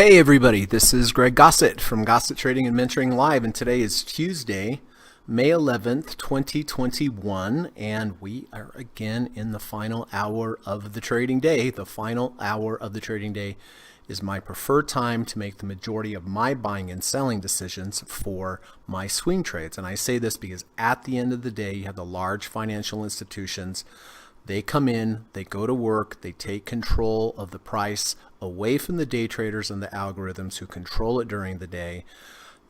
Hey everybody, this is Greg Gossett from Gossett Trading and Mentoring Live, and today is Tuesday, May 11th, 2021, and we are again in the final hour of the trading day. The final hour of the trading day is my preferred time to make the majority of my buying and selling decisions for my swing trades. And I say this because at the end of the day, you have the large financial institutions. They come in, they go to work, they take control of the price away from the day traders and the algorithms who control it during the day.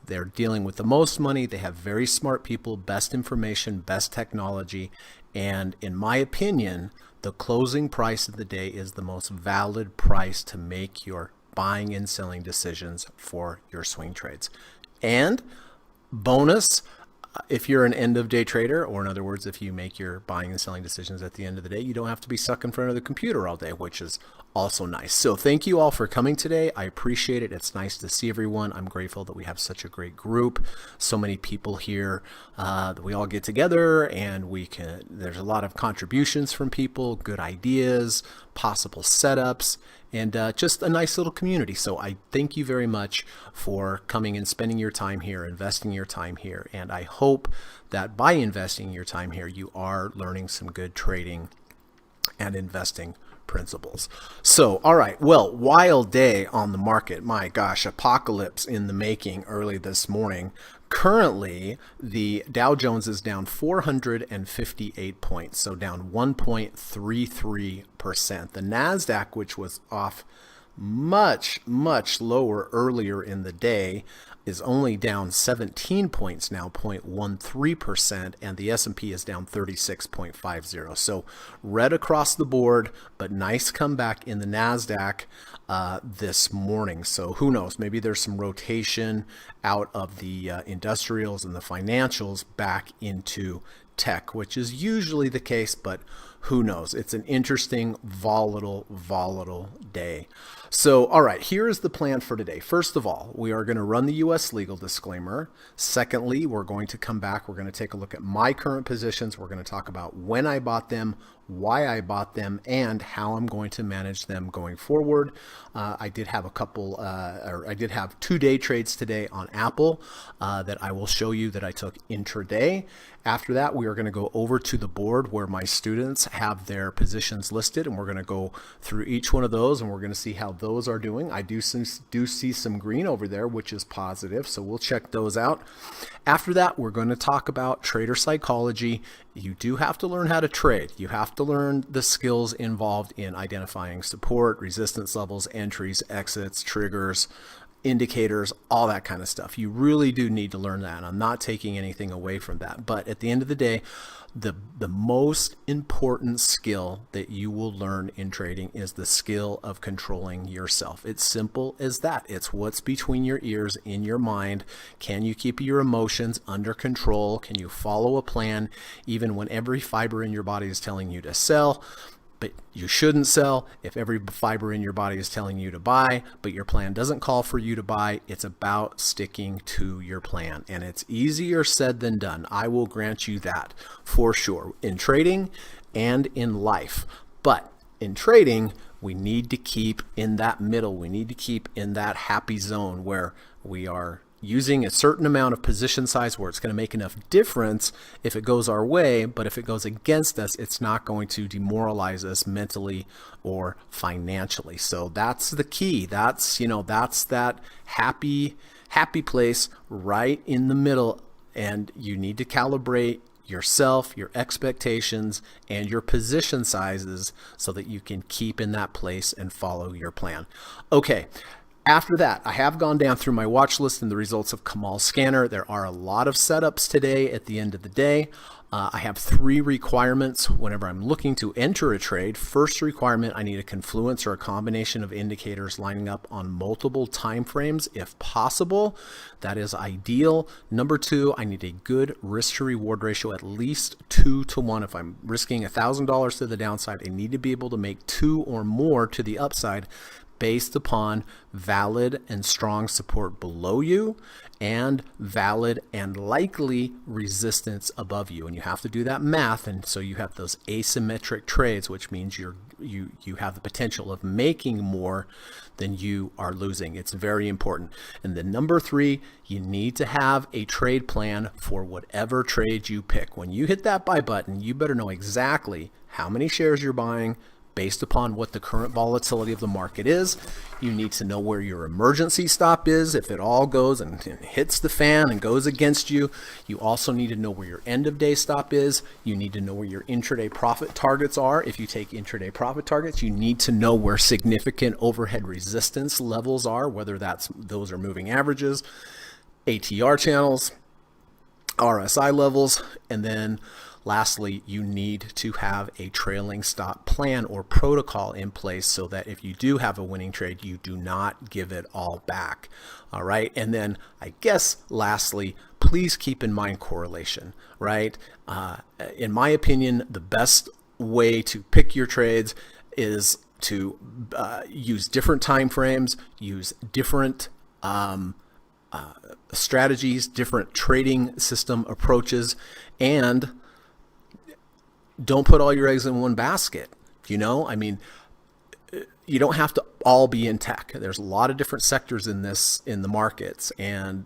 They're dealing with the most money. They have very smart people, best information, best technology. And in my opinion, the closing price of the day is the most valid price to make your buying and selling decisions for your swing trades. And bonus, if you're an end of day trader, or in other words, if you make your buying and selling decisions at the end of the day, you don't have to be stuck in front of the computer all day, which is also nice. So thank you all for coming today. I appreciate it. It's nice to see everyone. I'm grateful that we have such a great group, so many people here that we all get together and there's a lot of contributions from people, good ideas, possible setups, and just a nice little community. So I thank you very much for coming and spending your time here, investing your time here. And I hope that by investing your time here, you are learning some good trading and investing principles. So, all right, well, wild day on the market. My gosh, apocalypse in the making early this morning. Currently, the Dow Jones is down 458 points, so down 1.33%. The NASDAQ, which was off much lower earlier in the day, is only down 17 points now, 0.13%, and the S&P is down 36.50. So red across the board, but nice comeback in the NASDAQ this morning. So who knows, maybe there's some rotation out of the industrials and the financials back into tech, which is usually the case, but who knows? It's an interesting, volatile day. So, all right, here is the plan for today. First of all, we are going to run the U.S. legal disclaimer. Secondly, we're going to come back. We're going to take a look at my current positions. We're going to talk about when I bought them, why I bought them, and how I'm going to manage them going forward. I did have I did have 2 day trades today on Apple that I will show you that I took intraday. After that, we are going to go over to the board where my students have their positions listed, and we're going to go through each one of those, and we're going to see how those are doing. I do see some green over there, which is positive, so we'll check those out. After that, we're going to talk about trader psychology. You do have to learn how to trade. You have to learn the skills involved in identifying support, resistance levels, entries, exits, triggers, indicators, all that kind of stuff. You really do need to learn that. I'm not taking anything away from that. But at the end of the day, the most important skill that you will learn in trading is the skill of controlling yourself. It's simple as that. It's what's between your ears, in your mind. Can you keep your emotions under control? Can you follow a plan even when every fiber in your body is telling you to sell? But you shouldn't sell. If every fiber in your body is telling you to buy, but your plan doesn't call for you to buy, it's about sticking to your plan. And it's easier said than done. I will grant you that for sure, in trading and in life. But in trading, we need to keep in that middle. We need to keep in that happy zone where we are using a certain amount of position size where it's going to make enough difference if it goes our way, but if it goes against us, it's not going to demoralize us mentally or financially. So that's the key. That's that happy place right in the middle, and you need to calibrate yourself, your expectations, and your position sizes so that you can keep in that place and follow your plan. Okay. After that, I have gone down through my watch list and the results of Kamal Scanner. There are a lot of setups today at the end of the day. I have 3 requirements whenever I'm looking to enter a trade. First requirement, I need a confluence or a combination of indicators lining up on multiple time frames if possible. That is ideal. Number 2, I need a good risk to reward ratio, at least 2 to 1. If I'm risking $1,000 to the downside, I need to be able to make 2 or more to the upside based upon valid and strong support below you and valid and likely resistance above you. And you have to do that math. And so you have those asymmetric trades, which means you're you have the potential of making more than you are losing. It's very important. And then number 3, you need to have a trade plan for whatever trade you pick. When you hit that buy button, you better know exactly how many shares you're buying based upon what the current volatility of the market is. You need to know where your emergency stop is if it all goes and hits the fan and goes against you. You also need to know where your end of day stop is. You need to know where your intraday profit targets are. If you take intraday profit targets, you need to know where significant overhead resistance levels are, whether those are moving averages, ATR channels, RSI levels, and then lastly, you need to have a trailing stop plan or protocol in place so that if you do have a winning trade, you do not give it all back. All right. And then I guess lastly, please keep in mind correlation, right? In my opinion, the best way to pick your trades is to use different time frames, use different strategies, different trading system approaches, and don't put all your eggs in one basket. You don't have to all be in tech. There's a lot of different sectors in the markets, and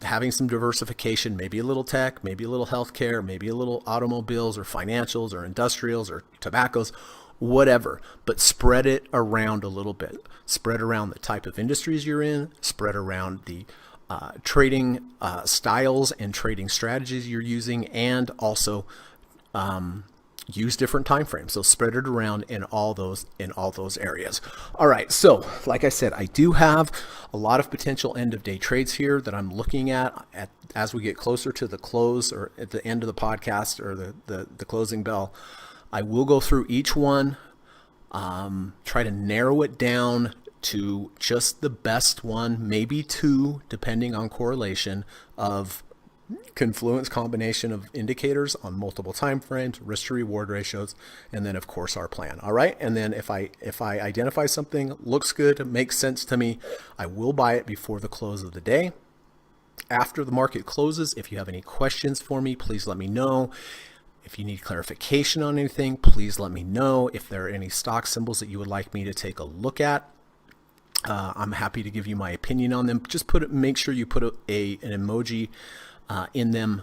having some diversification, maybe a little tech, maybe a little healthcare, maybe a little automobiles or financials or industrials or tobaccos, whatever, but spread it around a little bit. Spread around the type of industries you're in, spread around the trading styles and trading strategies you're using, and also use different time frames. So spread it around in all those areas. All right. So like I said, I do have a lot of potential end of day trades here that I'm looking at as we get closer to the close or at the end of the podcast or the closing bell. I will go through each one, try to narrow it down to just the best one, maybe 2, depending on correlation of confluence combination of indicators on multiple time frames, risk to reward ratios, and then of course our plan. All right. And then if I identify something looks good, makes sense to me, I will buy it before the close of the day. After the market closes, if you have any questions for me, please let me know. If you need clarification on anything, please let me know. If there are any stock symbols that you would like me to take a look at, I'm happy to give you my opinion on them. Just make sure you put an emoji in them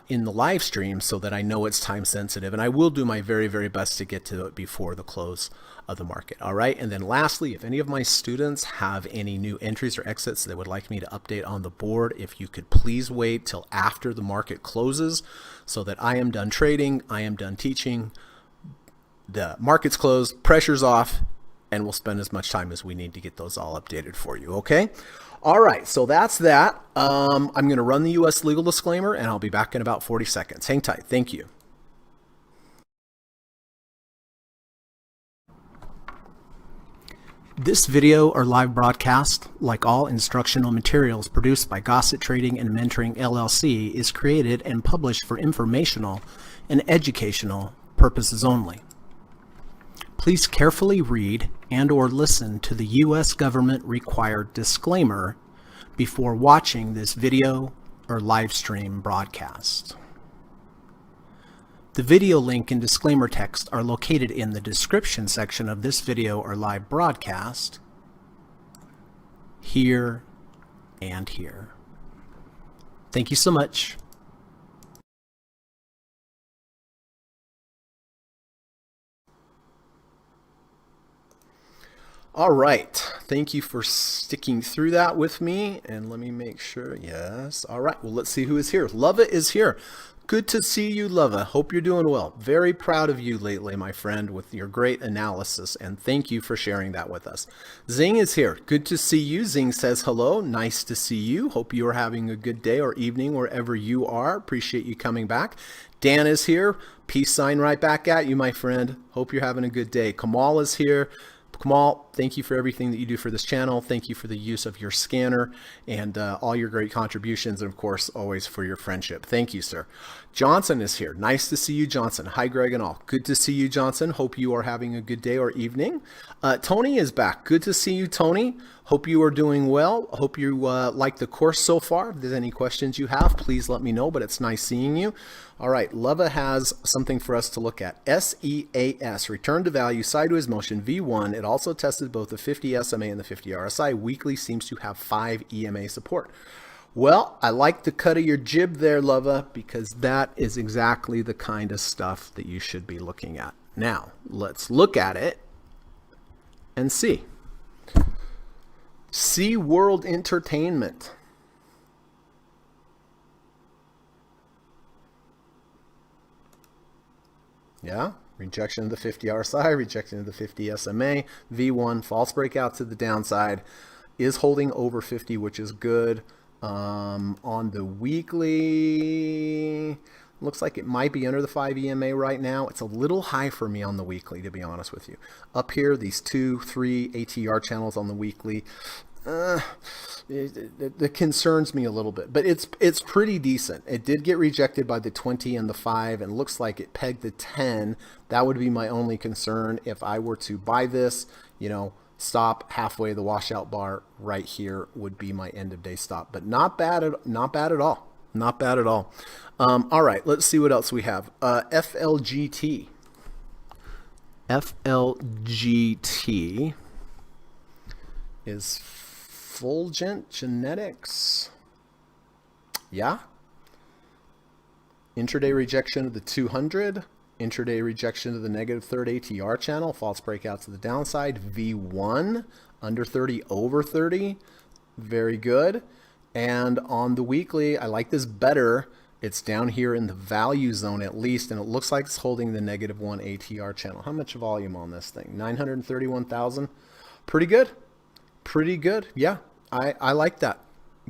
in the live stream so that I know it's time sensitive, and I will do my very, very best to get to it before the close of the market. All right. And then lastly, if any of my students have any new entries or exits they would like me to update on the board, if you could please wait till after the market closes so that I am done trading, I am done teaching, the market's closed, pressure's off, and we'll spend as much time as we need to get those all updated for you. Okay. All right, so that's that. I'm going to run the U.S. legal disclaimer, and I'll be back in about 40 seconds. Hang tight. Thank you. This video or live broadcast, like all instructional materials produced by Gossett Trading and Mentoring LLC, is created and published for informational and educational purposes only. Please carefully read and/or listen to the U.S. government required disclaimer before watching this video or live stream broadcast. The video link and disclaimer text are located in the description section of this video or live broadcast, here and here. Thank you so much. All right. Thank you for sticking through that with me. And let me make sure. Yes. All right. Well, let's see who is here. Lova is here. Good to see you, Lova. Hope you're doing well. Very proud of you lately, my friend, with your great analysis. And thank you for sharing that with us. Zing is here. Good to see you. Zing says hello. Nice to see you. Hope you are having a good day or evening wherever you are. Appreciate you coming back. Dan is here. Peace sign right back at you, my friend. Hope you're having a good day. Kamal is here. Kamal, thank you for everything that you do for this channel. Thank you for the use of your scanner and all your great contributions, and of course, always for your friendship. Thank you, sir. Johnson is here. Nice to see you, Johnson. Hi, Greg and all. Good to see you, Johnson. Hope you are having a good day or evening. Tony is back. Good to see you, Tony. Hope you are doing well. Hope you like the course so far. If there's any questions you have, please let me know, but it's nice seeing you. All right, Leva has something for us to look at. SEAS, return to value, sideways motion, V1. It also tested both the 50 SMA and the 50 RSI. Weekly seems to have 5 EMA support. Well, I like the cut of your jib there, Leva, because that is exactly the kind of stuff that you should be looking at. Now, let's look at it and see. Sea World Entertainment. Yeah, rejection of the 50 RSI, rejection of the 50 SMA, V1, false breakout to the downside, is holding over 50, which is good. On the weekly, looks like it might be under the 5 EMA right now. It's a little high for me on the weekly, to be honest with you. Up here, these 2, 3 ATR channels on the weekly, it concerns me a little bit, but it's pretty decent. It did get rejected by the 20 and the 5, and looks like it pegged the 10. That would be my only concern if I were to buy this. You know, stop halfway. The washout bar right here would be my end of day stop, but not bad at all. Not bad at all. All right, let's see what else we have. FLGT. FLGT is Fulgent Genetics. Yeah. Intraday rejection of the 200. Intraday rejection of the negative third ATR channel. False breakout to the downside. V1 under 30 over 30. Very good. And on the weekly, I like this better. It's down here in the value zone at least, and it looks like it's holding the negative 1 ATR channel. How much volume on this thing? 931,000. Pretty good. Pretty good. Yeah, I like that.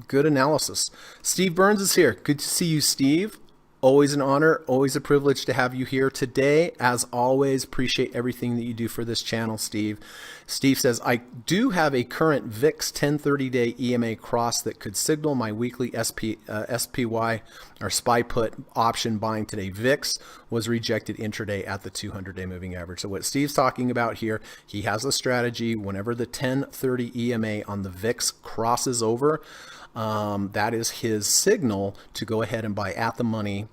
Good analysis. Steve Burns is here. Good to see you, Steve. Always an honor, always a privilege to have you here today. As always, appreciate everything that you do for this channel, Steve. Steve says, I do have a current VIX 10-30-day EMA cross that could signal my weekly SPY or SPY put option buying today. VIX was rejected intraday at the 200-day moving average. So what Steve's talking about here, he has a strategy whenever the 10-30 EMA on the VIX crosses over, that is his signal to go ahead and buy at the money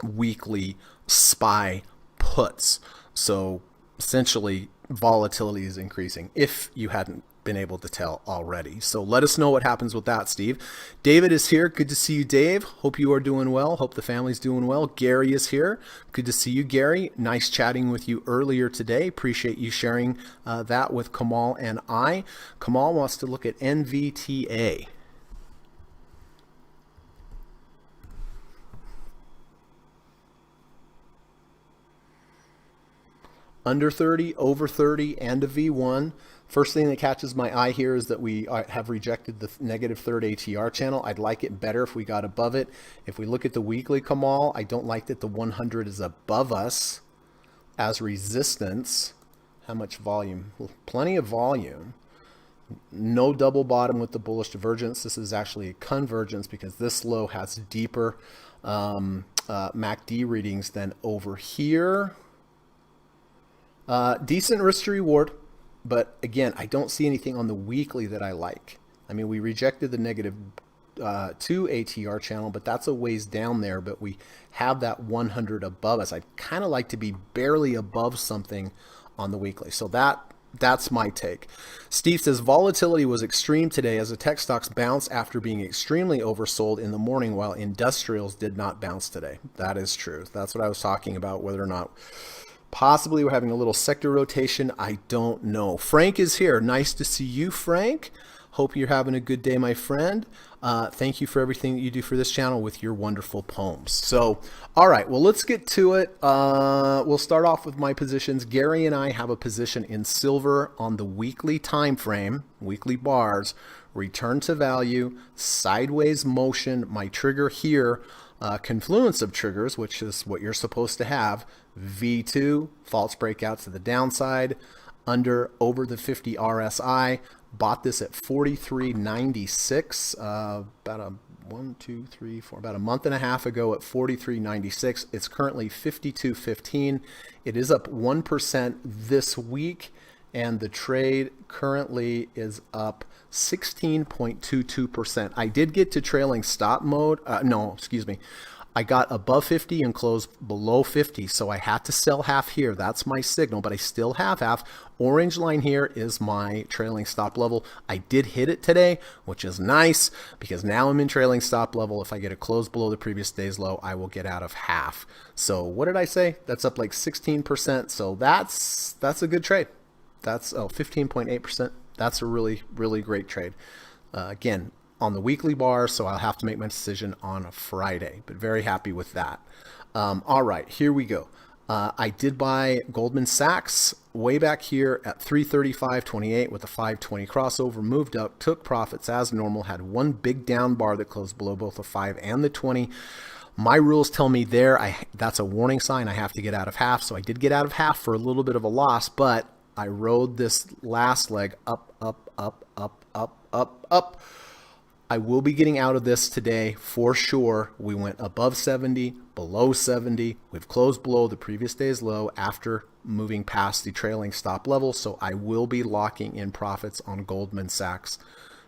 weekly SPY puts. So essentially volatility is increasing if you hadn't been able to tell already. So let us know what happens with that, Steve. David is here. Good to see you, Dave. Hope you are doing well. Hope the family's doing well. Gary is here. Good to see you, Gary. Nice chatting with you earlier today. Appreciate you sharing that with Kamal and I. Kamal wants to look at NVTA. Under 30, over 30, and a V1. First thing that catches my eye here is that we have rejected the negative third ATR channel. I'd like it better if we got above it. If we look at the weekly, Kamal, I don't like that the 100 is above us as resistance. How much volume? Well, plenty of volume. No double bottom with the bullish divergence. This is actually a convergence because this low has deeper MACD readings than over here. Decent risk to reward, but again, I don't see anything on the weekly that I like. I mean, we rejected the negative 2 ATR channel, but that's a ways down there, but we have that 100 above us. I'd kind of like to be barely above something on the weekly. So that's my take. Steve says volatility was extreme today as the tech stocks bounced after being extremely oversold in the morning, while industrials did not bounce today. That is true. That's what I was talking about, whether or not possibly we're having a little sector rotation. I don't know. Frank is here. Nice to see you, Frank. Hope you're having a good day, my friend. Thank you for everything that you do for this channel with your wonderful poems. So, all right, well, let's get to it. We'll start off with my positions. Gary and I have a position in silver on the weekly time frame, weekly bars, return to value, sideways motion. My trigger here, confluence of triggers, which is what you're supposed to have. V2, false breakout to the downside, over the 50 RSI. Bought this at 43.96 about a month and a half ago at 43.96. It's currently 52.15. It is up 1% this week, and the trade currently is up 16.22%. I did get to trailing stop mode. No, excuse me. I got above 50 and closed below 50, so I had to sell half here. That's my signal, but I still have half. Orange line here is my trailing stop level. I did hit it today, which is nice because now I'm in trailing stop level. If I get a close below the previous day's low, I will get out of half. So what did I say? That's up like 16%. So that's a good trade. That's 15.8%. That's a really, really great trade. Again, on the weekly bar, so I'll have to make my decision on a Friday, but very happy with that. All right, here we go. I did buy Goldman Sachs way back here at 335.28 with a 520 crossover, moved up, took profits as normal, had one big down bar that closed below both the 5 and the 20. My rules tell me that's a warning sign. I have to get out of half, so I did get out of half for a little bit of a loss, but I rode this last leg up, up, up, up, up, up, up. I will be getting out of this today for sure. We went above 70, below 70. We've closed below the previous day's low after moving past the trailing stop level. So I will be locking in profits on Goldman Sachs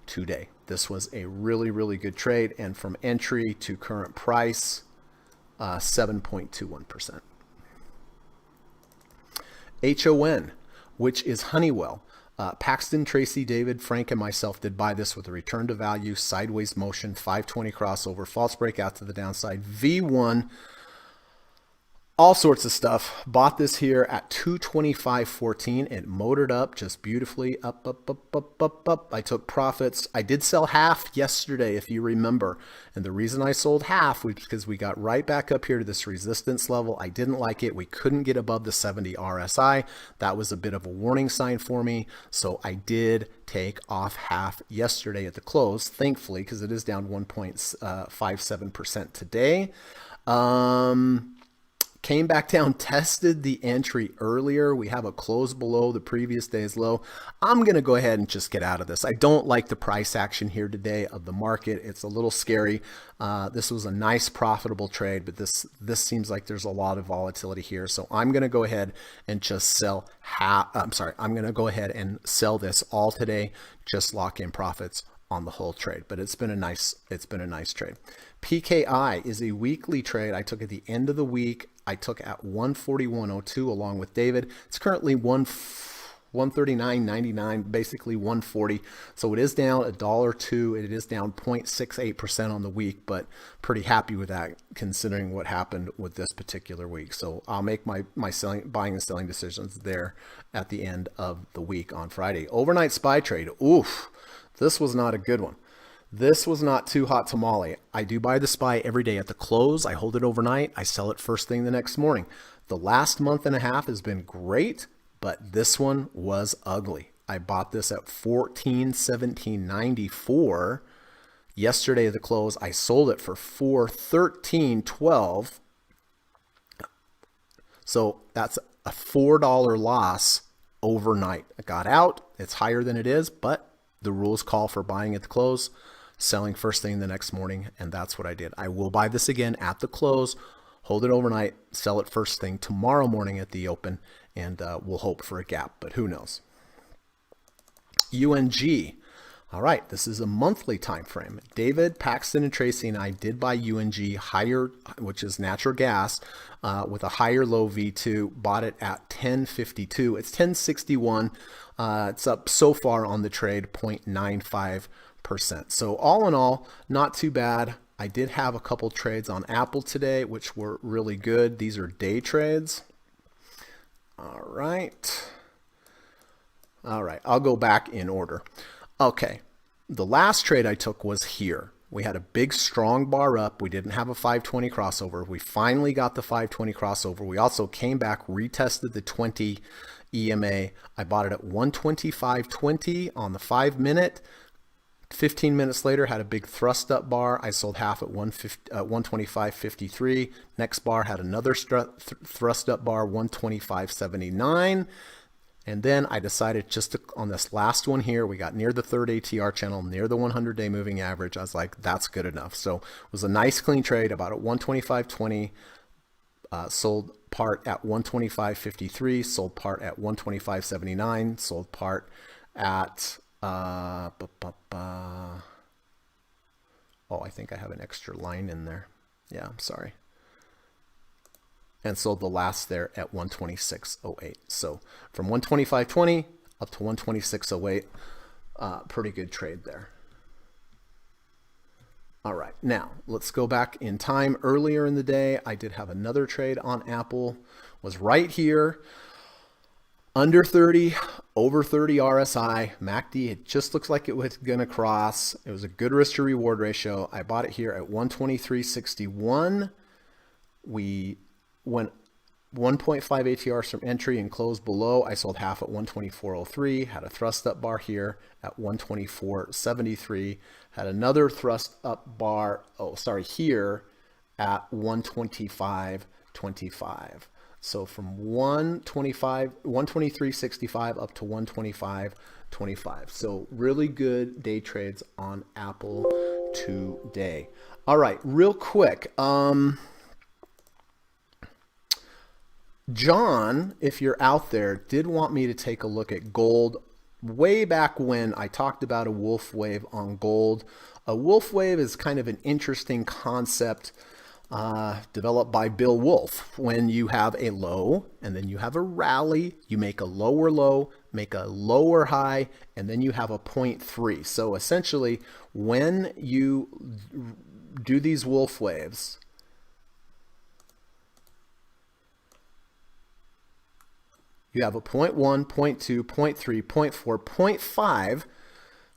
today. This was a really, really good trade. And from entry to current price, 7.21%. HON, which is Honeywell. Paxton, Tracy, David, Frank, and myself did buy this with a return to value, sideways motion, 520 crossover, false breakout to the downside, V1, all sorts of stuff. Bought this here at 225.14. It motored up just beautifully, up, up, up, up, up, up. I took profits. I did sell half yesterday, if you remember. And the reason I sold half was because we got right back up here to this resistance level. I didn't like it. We couldn't get above the 70 RSI. That was a bit of a warning sign for me. So I did take off half yesterday at the close, thankfully, because it is down 1.57% today. Came back down, tested the entry earlier. We have a close below the previous day's low. I'm going to go ahead and just get out of this. I don't like the price action here today of the market. It's a little scary. This was a nice profitable trade, but this seems like there's a lot of volatility here. So I'm going to go ahead and just sell I'm going to go ahead and sell this all today, just lock in profits on the whole trade. But it's been a nice trade. PKI is a weekly trade. I took at the end of the week. I took at 141.02 along with David. It's currently 139.99, basically 140. So it is down $1.02. It is down 0.68% on the week, but pretty happy with that considering what happened with this particular week. So I'll make my buying and selling decisions there at the end of the week on Friday. Overnight SPY trade. Oof, this was not a good one. This was not too hot tamale. I do buy the SPY every day at the close. I hold it overnight. I sell it first thing the next morning. The last month and a half has been great, but this one was ugly. I bought this at 14.1794 yesterday at the close. I sold it for 4.1312. So that's a $4 loss overnight. I got out. It's higher than it is, but the rules call for buying at the close, selling first thing the next morning, and that's what I did. I will buy this again at the close, hold it overnight, sell it first thing tomorrow morning at the open, and we'll hope for a gap, but who knows. UNG. All right, this is a monthly time frame. David, Paxton, and Tracy and I did buy UNG higher, which is natural gas, with a higher low V2, bought it at 10.52. It's 10.61. It's up so far on the trade, 0.95%. So all in all, not too bad. I did have a couple trades on Apple today, which were really good. These are day trades. All right. I'll go back in order. Okay. The last trade I took was here. We had a big strong bar up. We didn't have a 520 crossover. We finally got the 520 crossover. We also came back, retested the 20 EMA. I bought it at 125.20 on the 5-minute. 15 minutes later, had a big thrust up bar. I sold half at 125.53. Next bar had another thrust up bar, 125.79. And then I decided on this last one here, we got near the third ATR channel, near the 100-day moving average. I was like, that's good enough. So it was a nice clean trade, about at 125.20. Sold part at 125.53, sold part at 125.79, sold part at oh, I think I have an extra line in there. Yeah, I'm sorry. And sold the last there at 126.08. So from 125.20 up to 126.08, pretty good trade there. All right, now let's go back in time. Earlier in the day, I did have another trade on Apple, was right here, under 30, over 30 RSI, MACD. It just looks like it was gonna cross. It was a good risk to reward ratio. I bought it here at 123.61. We went 1.5 ATRs from entry and closed below. I sold half at 124.03, had a thrust up bar here at 124.73, had another thrust up bar, here at 125.25. So from 123.65 up to 125.25. So really good day trades on Apple today. All right, real quick. John, if you're out there, did want me to take a look at gold. Way back when I talked about a wolf wave on gold. A wolf wave is kind of an interesting concept developed by Bill Wolf. When you have a low and then you have a rally, you make a lower low, make a lower high, and then you have a 0.3. So essentially, when you do these wolf waves, you have a 0.1, 0.2, 0.3, 0.4, 0.5.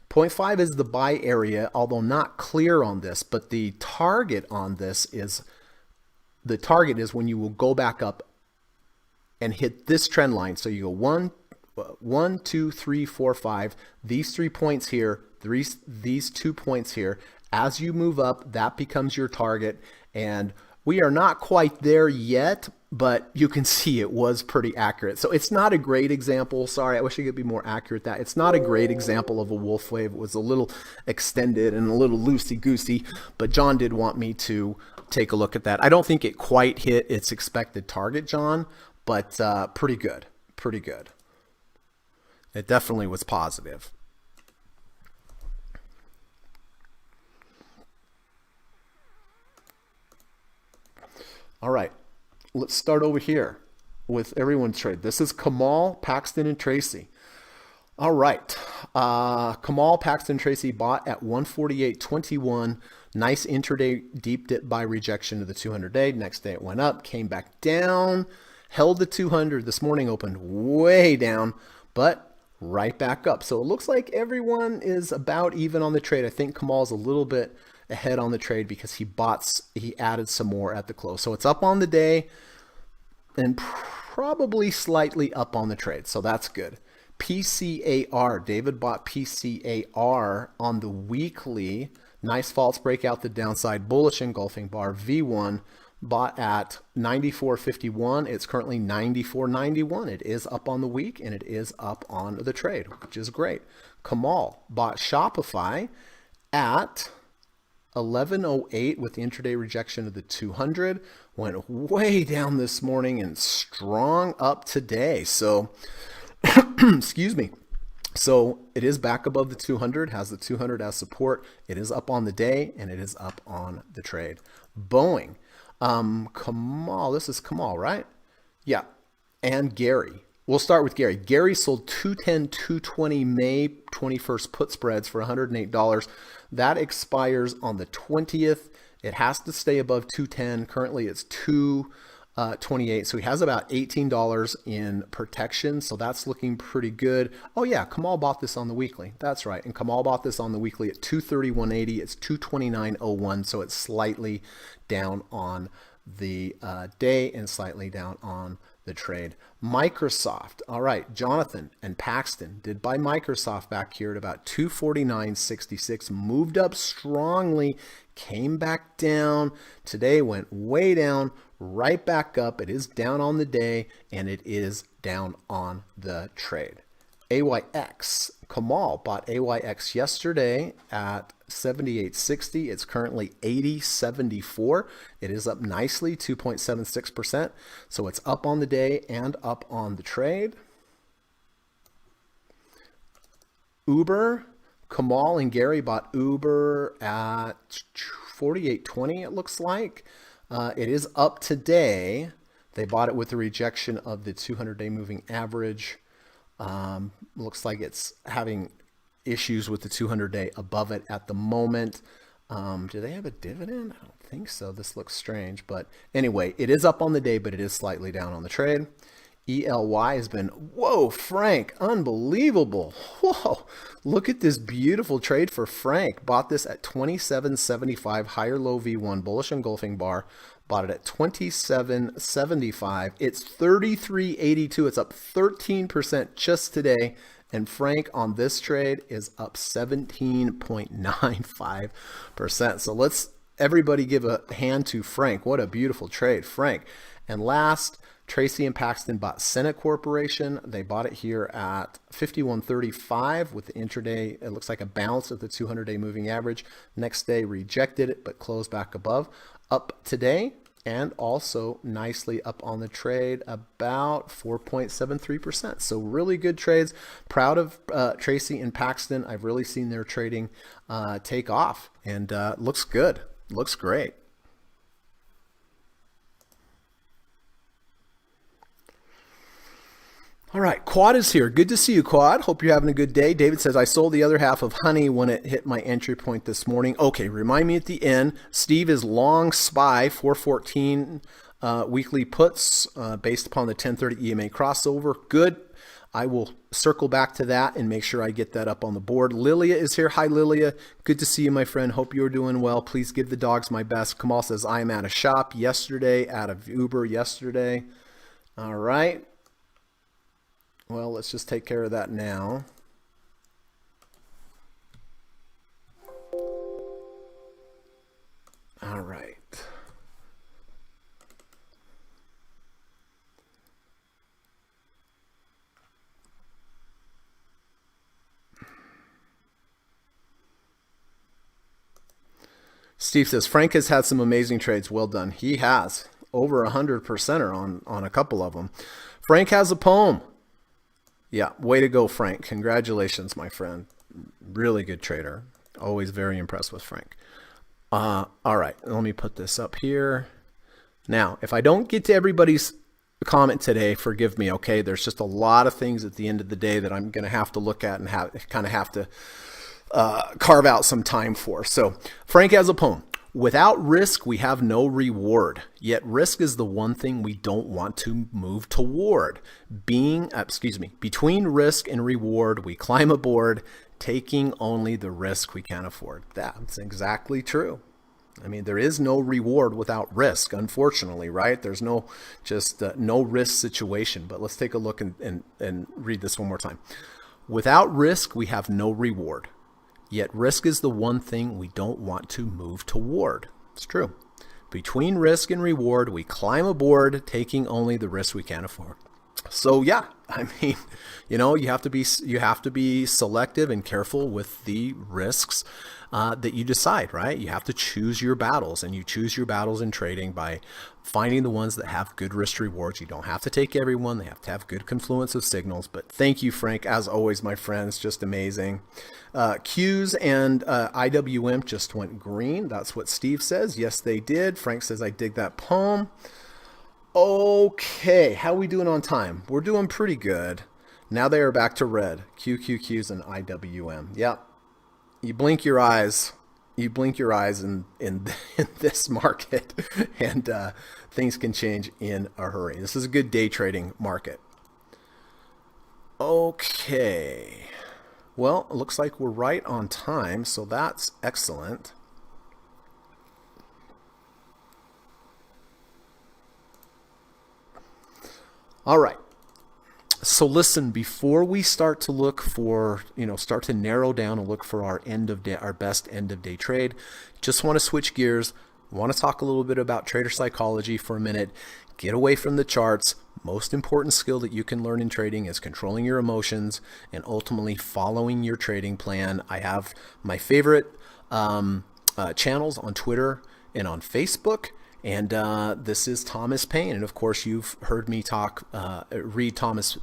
0.5 is the buy area, although not clear on this, but the target on this is, when you will go back up and hit this trend line. So you go 1, 2, 3, 4, 5, these 3 points here, these 2 points here. As you move up, that becomes your target. And we are not quite there yet, but you can see it was pretty accurate. So it's not a great example. Sorry, I wish I could be more accurate. That it's not a great example of a wolf wave. It was a little extended and a little loosey-goosey, but John did want me to take a look at that. I don't think it quite hit its expected target, John, but pretty good, pretty good. It definitely was positive. All right. Let's start over here with everyone's trade. This is Kamal, Paxton, and Tracy. All right. Kamal, Paxton, Tracy bought at 148.21. Nice intraday deep dip by rejection of the 200-day. Next day it went up, came back down, held the 200. This morning opened way down, but right back up. So it looks like everyone is about even on the trade. I think Kamal's a little bit ahead on the trade because he added some more at the close. So it's up on the day and probably slightly up on the trade. So that's good. PCAR, David bought PCAR on the weekly. Nice false breakout, the downside, bullish engulfing bar. V1 bought at 94.51. It's currently 94.91. It is up on the week and it is up on the trade, which is great. Kamal bought Shopify at 11.08 with the intraday rejection of the 200. Went way down this morning and strong up today. So, excuse me. So it is back above the 200, has the 200 as support. It is up on the day and it is up on the trade. Boeing, Kamal, this is Kamal, right? Yeah. And Gary. We'll start with Gary. Gary sold 210, 220 May 21st put spreads for $108. That expires on the 20th. It has to stay above 210. Currently it's 228. So he has about $18 in protection. So that's looking pretty good. Oh yeah, Kamal bought this on the weekly. That's right. And Kamal bought this on the weekly at 231.80. It's 229.01. So it's slightly down on the day and slightly down on the trade. Microsoft. All right, Jonathan and Paxton did buy Microsoft back here at about 249.66, moved up strongly, came back down. Today went way down, right back up. It is down on the day and it is down on the trade. AYX. Kamal bought AYX yesterday at 78.60. It's currently 80.74. It is up nicely, 2.76%. So it's up on the day and up on the trade. Uber, Kamal and Gary bought Uber at 48.20, it looks like. It is up today. They bought it with the rejection of the 200-day moving average. Looks like it's having issues with the 200-day above it at the moment. Do they have a dividend? I don't think so. This looks strange. But anyway, it is up on the day, but it is slightly down on the trade. ELY has been, whoa, Frank, unbelievable. Whoa, look at this beautiful trade for Frank. Bought this at 27.75, higher low V1, bullish engulfing bar. Bought it at 27.75. It's 33.82. It's up 13% just today. And Frank on this trade is up 17.95%. So let's everybody give a hand to Frank. What a beautiful trade, Frank. And last, Tracy and Paxton bought Senate Corporation. They bought it here at 51.35 with the intraday. It looks like a bounce of the 200-day moving average. Next day rejected it, but closed back above. Up today and also nicely up on the trade, about 4.73%. So really good trades. Proud of Tracy and Paxton. I've really seen their trading take off, and looks good. Looks great. All right, Quad is here. Good to see you, Quad. Hope you're having a good day. David says, I sold the other half of honey when it hit my entry point this morning. Okay, remind me at the end. Steve is long SPY 414 weekly puts based upon the 1030 EMA crossover. Good. I will circle back to that and make sure I get that up on the board. Lilia is here. Hi, Lilia. Good to see you, my friend. Hope you're doing well. Please give the dogs my best. Kamal says, I am at a shop yesterday, out of Uber yesterday. All right. Well, let's just take care of that now. All right. Steve says, Frank has had some amazing trades. Well done. He has. Over 100% on a couple of them. Frank has a poem. Yeah, way to go, Frank. Congratulations, my friend. Really good trader. Always very impressed with Frank. All right, let me put this up here. Now, if I don't get to everybody's comment today, forgive me, okay? There's just a lot of things at the end of the day that I'm going to have to look at and kind of have to carve out some time for. So Frank has a poem. Without risk, we have no reward. Yet risk is the one thing we don't want to move toward. Between risk and reward, we climb aboard, taking only the risk we can afford. That's exactly true. I mean, there is no reward without risk, unfortunately, right? There's no risk situation. But let's take a look and read this one more time. Without risk, we have no reward. Yet risk is the one thing we don't want to move toward. It's true. Between risk and reward, we climb aboard, taking only the risk we can afford. So yeah, I mean, you have to be selective and careful with the risks that you decide, right? You have to choose your battles, and you choose your battles in trading by finding the ones that have good risk rewards. You don't have to take everyone. They have to have good confluence of signals. But thank you, Frank, as always, my friends, just amazing. Qs and IWM just went green. That's what Steve says. Yes, they did. Frank says, I dig that poem. Okay, how are we doing on time? We're doing pretty good. Now they are back to red. QQQs and IWM. Yep. You blink your eyes in this market, and things can change in a hurry. This is a good day trading market. Okay. Well, it looks like we're right on time, so that's excellent. All right. So listen, before we start to look for, start to narrow down and look for our best end of day trade, just want to switch gears. I want to talk a little bit about trader psychology for a minute. Get away from the charts. Most important skill that you can learn in trading is controlling your emotions and ultimately following your trading plan. I have my favorite channels on Twitter and on Facebook. And this is Thomas Paine. And of course, you've heard me read Thomas's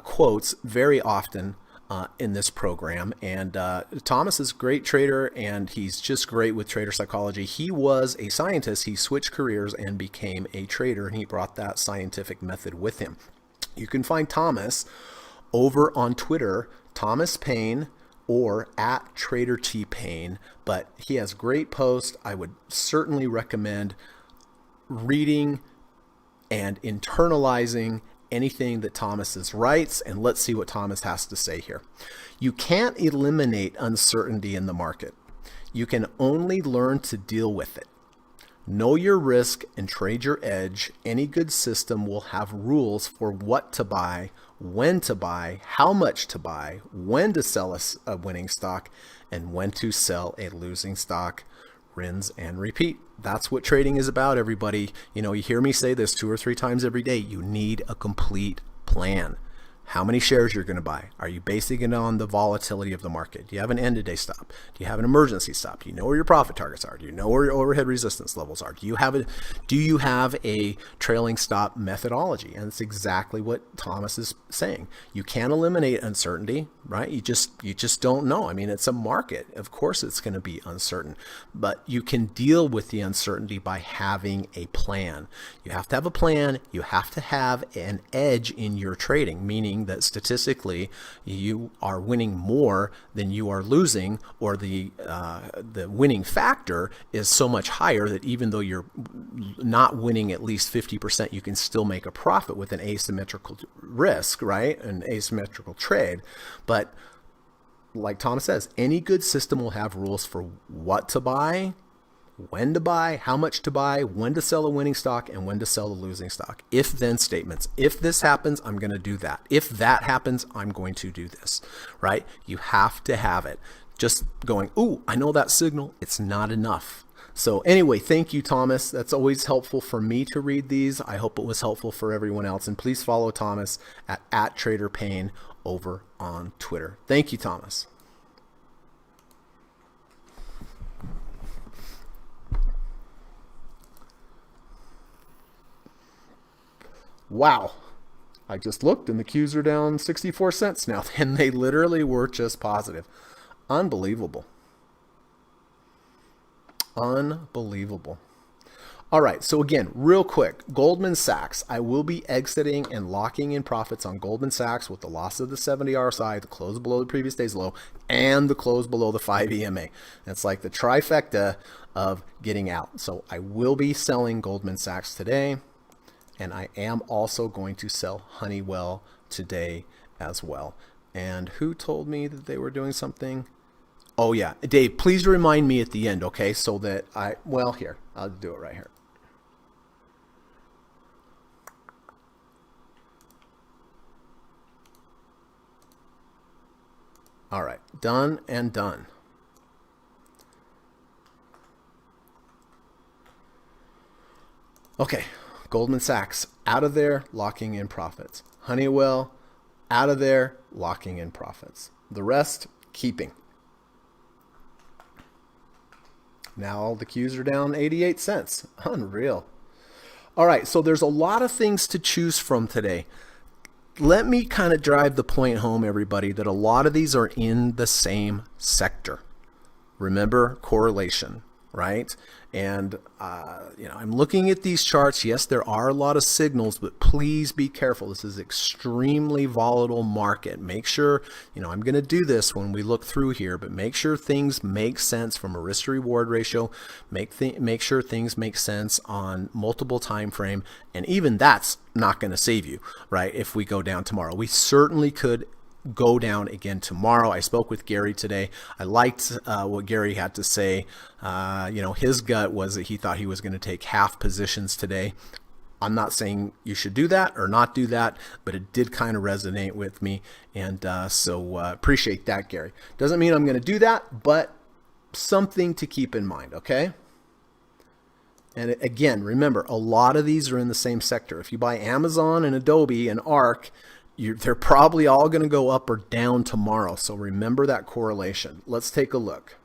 quotes very often in this program. And Thomas is a great trader, and he's just great with trader psychology. He was a scientist. He switched careers and became a trader, and he brought that scientific method with him. You can find Thomas over on Twitter, Thomas Paine, or at Trader T Paine, but he has great posts. I would certainly recommend reading and internalizing anything that Thomas writes, and let's see what Thomas has to say here. You can't eliminate uncertainty in the market. You can only learn to deal with it. Know your risk and trade your edge. Any good system will have rules for what to buy, when to buy, how much to buy, when to sell a winning stock, and when to sell a losing stock. Rinse and repeat. That's what trading is about, everybody. You hear me say this 2 or 3 times every day. You need a complete plan. How many shares you're going to buy? Are you basing it on the volatility of the market? Do you have an end-of-day stop? Do you have an emergency stop? Do you know where your profit targets are? Do you know where your overhead resistance levels are? Do you have a trailing stop methodology? And it's exactly what Thomas is saying. You can't eliminate uncertainty, right? You just don't know. I mean, it's a market. Of course, it's going to be uncertain, but you can deal with the uncertainty by having a plan. You have to have a plan. You have to have an edge in your trading, meaning that statistically you are winning more than you are losing, or the winning factor is so much higher that even though you're not winning at least 50%, you can still make a profit with an asymmetrical risk, right? An asymmetrical trade. But like Thomas says, any good system will have rules for what to buy, when to buy, how much to buy, when to sell a winning stock, and when to sell a losing stock. If-then statements. If this happens, I'm going to do that. If that happens, I'm going to do this, right? You have to have it. Just going, ooh, I know that signal. It's not enough. So anyway, thank you, Thomas. That's always helpful for me to read these. I hope it was helpful for everyone else. And please follow Thomas at Trader Paine over on Twitter. Thank you, Thomas. Wow. I just looked and the Qs are down 64 cents now, and they literally were just positive. Unbelievable. Unbelievable. All right, so again, real quick, Goldman Sachs. I will be exiting and locking in profits on Goldman Sachs with the loss of the 70 RSI, the close below the previous day's low, and the close below the 5 EMA. It's like the trifecta of getting out. So I will be selling Goldman Sachs today, and I am also going to sell Honeywell today as well. And who told me that they were doing something? Oh yeah, Dave, please remind me at the end, okay? So that here, I'll do it right here. All right, done and done. Okay, Goldman Sachs out of there, locking in profits. Honeywell out of there, locking in profits. The rest, keeping. Now all the Qs are down 88 cents. Unreal. All right, so there's a lot of things to choose from today. Let me kind of drive the point home, everybody, that a lot of these are in the same sector. Remember correlation, right? And, I'm looking at these charts. Yes, there are a lot of signals, but please be careful. This is extremely volatile market. Make sure, I'm going to do this when we look through here, but make sure things make sense from a risk to reward ratio. Make sure things make sense on multiple time frame. And even that's not going to save you, right? If we go down tomorrow, we certainly could go down again tomorrow. I spoke with Gary today. I liked what Gary had to say. His gut was that he thought he was going to take half positions today. I'm not saying you should do that or not do that, but it did kind of resonate with me. And so appreciate that, Gary. Doesn't mean I'm going to do that, but something to keep in mind, okay? And again, remember, a lot of these are in the same sector. If you buy Amazon and Adobe and ARC, they're probably all going to go up or down tomorrow. So remember that correlation. Let's take a look.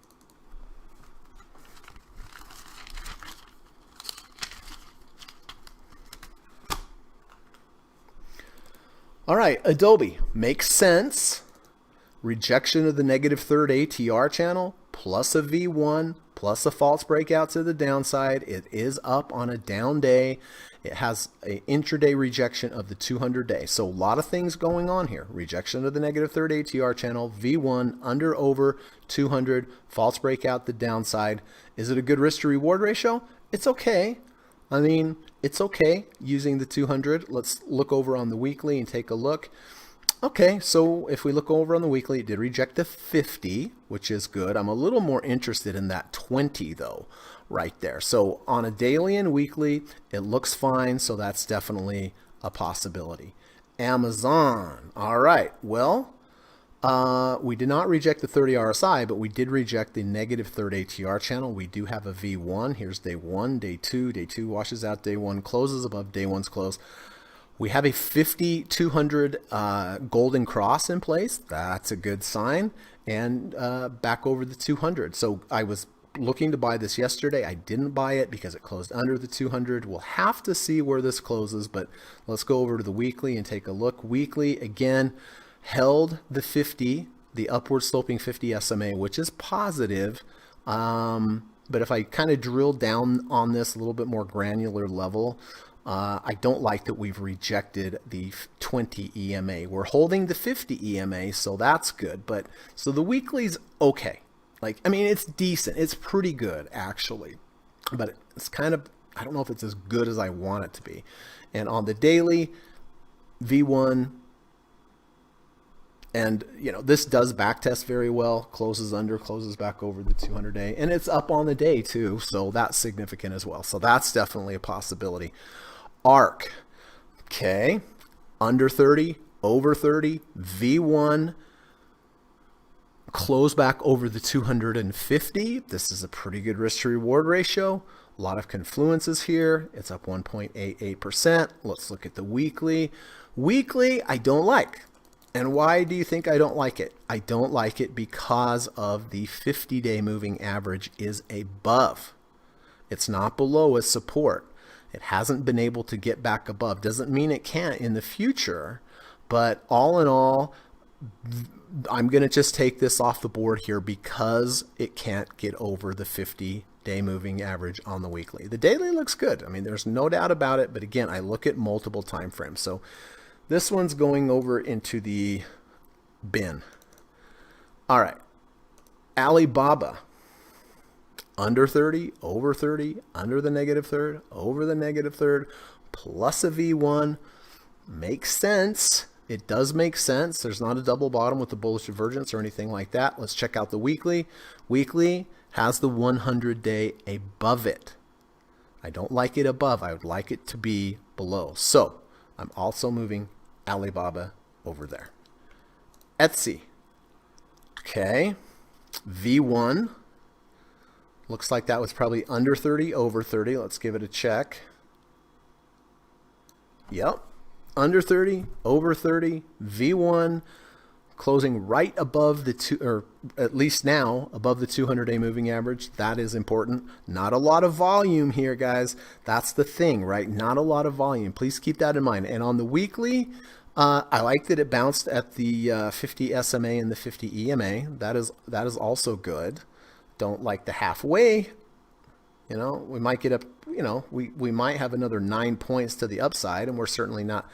All right, Adobe makes sense. Rejection of the negative third ATR channel plus a V1 plus a false breakout to the downside. It is up on a down day. It has an intraday rejection of the 200 day. So a lot of things going on here. Rejection of the negative third ATR channel, V1 under over 200, false breakout the downside. Is it a good risk to reward ratio? It's okay. I mean, it's okay using the 200. Let's look over on the weekly and take a look. Okay, so if we look over on the weekly, it did reject the 50, which is good. I'm a little more interested in that 20 though, right there. So on a daily and weekly, it looks fine. So that's definitely a possibility. Amazon. All right. Well, we did not reject the 30 RSI, but we did reject the negative third ATR channel. We do have a V1. Here's day one, day two washes out day one, closes above day one's close. We have a 50-200 golden cross in place. That's a good sign. And back over the 200. So I was looking to buy this yesterday. I didn't buy it because it closed under the 200. We'll have to see where this closes, but let's go over to the weekly and take a look. Weekly, again, held the 50, the upward sloping 50 SMA, which is positive. But if I kind of drill down on this a little bit more granular level, I don't like that we've rejected the 20 EMA. We're holding the 50 EMA, so that's good. But so the weekly's okay. Like, I mean, it's decent. It's pretty good, actually. But it's kind of, I don't know if it's as good as I want it to be. And on the daily, V1, and, you know, this does backtest very well, closes under, closes back over the 200 day, and it's up on the day too. So that's significant as well. So that's definitely a possibility. ARC, okay, under 30, over 30, V1, close back over the 250. This is a pretty good risk to reward ratio. A lot of confluences here. It's up 1.88%. Let's look at the weekly. Weekly, I don't like. And why do you think I don't like it? I don't like it because of the 50-day moving average is above. It's not below as support. It hasn't been able to get back above. Doesn't mean it can't in the future, but all in all, I'm going to just take this off the board here because it can't get over the 50-day moving average on the weekly. The daily looks good. I mean, there's no doubt about it, but again, I look at multiple time frames. So this one's going over into the bin. All right. Alibaba. Under 30, over 30, under the negative third, over the negative third, plus a V1. Makes sense. It does make sense. There's not a double bottom with the bullish divergence or anything like that. Let's check out the weekly. Weekly has the 100-day above it. I don't like it above. I would like it to be below. So I'm also moving Alibaba over there. Etsy. Okay. V1. Looks like that was probably under 30, over 30. Let's give it a check. Yep. Under 30, over 30, V1, closing right above the two, or at least now above the 200-day moving average. That is important. Not a lot of volume here, guys. That's the thing, right? Not a lot of volume. Please keep that in mind. And on the weekly, I like that it bounced at the 50 SMA and the 50 EMA. That is also good. Don't like the halfway. You know, we might get up, you know, we might have another 9 points to the upside, and we're certainly not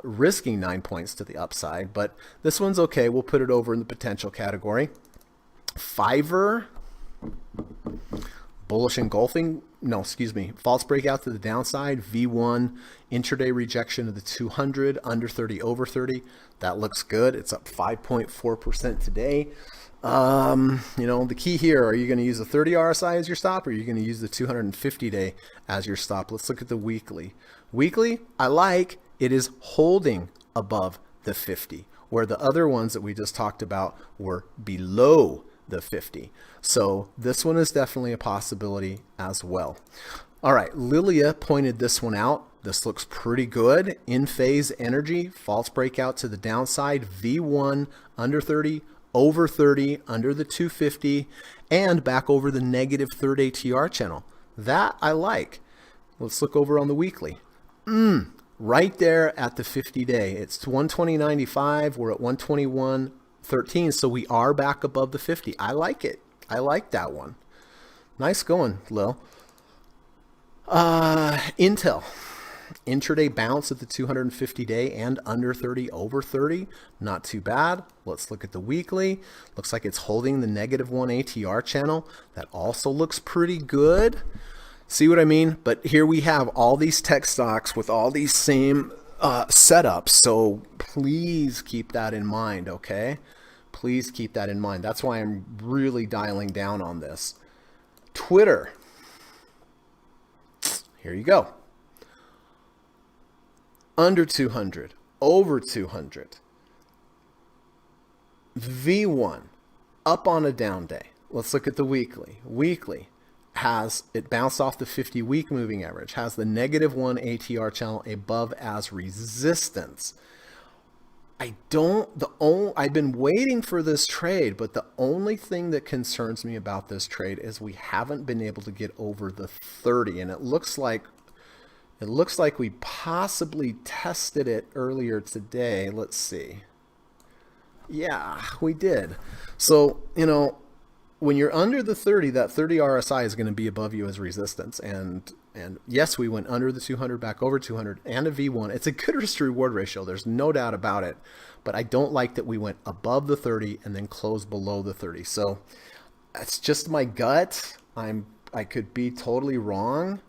risking 9 points to the upside, but this one's okay. We'll put it over in the potential category. Fiverr, bullish engulfing, no, excuse me, false breakout to the downside, V1, intraday rejection of the 200, under 30, over 30. That looks good. It's up 5.4% today. You know, the key here, are you going to use the 30 RSI as your stop, or are you going to use the 250 day as your stop? Let's look at the weekly. Weekly, I like it is holding above the 50, where the other ones that we just talked about were below the 50. So this one is definitely a possibility as well. All right, Lilia pointed this one out. This looks pretty good. In phase energy, false breakout to the downside, V1 under 30, over 30, under the 250, and back over the negative third ATR channel. That I like. Let's look over on the weekly. Right there at the 50-day. It's 120.95. We're at 121.13, so we are back above the 50. I like it. I like that one. Nice going, Lil. Intel. Intraday bounce at the 250-day and under 30, over 30. Not too bad. Let's look at the weekly. Looks like it's holding the negative 1 ATR channel. That also looks pretty good. See what I mean? But here we have all these tech stocks with all these same setups. So please keep that in mind, okay? Please keep that in mind. That's why I'm really dialing down on this. Twitter. Here you go. Under 200, over 200. V1, up on a down day. Let's look at the weekly. Weekly has, it bounced off the 50-week moving average, has the negative 1 ATR channel above as resistance. I've been waiting for this trade, but the only thing that concerns me about this trade is we haven't been able to get over the 30, and it looks like we possibly tested it earlier today. Let's see. Yeah, we did. So, you know, when you're under the 30, that 30 RSI is going to be above you as resistance. And yes, we went under the 200, back over 200, and a V1. It's a good risk to reward ratio. There's no doubt about it. But I don't like that we went above the 30 and then closed below the 30. So that's just my gut. I could be totally wrong.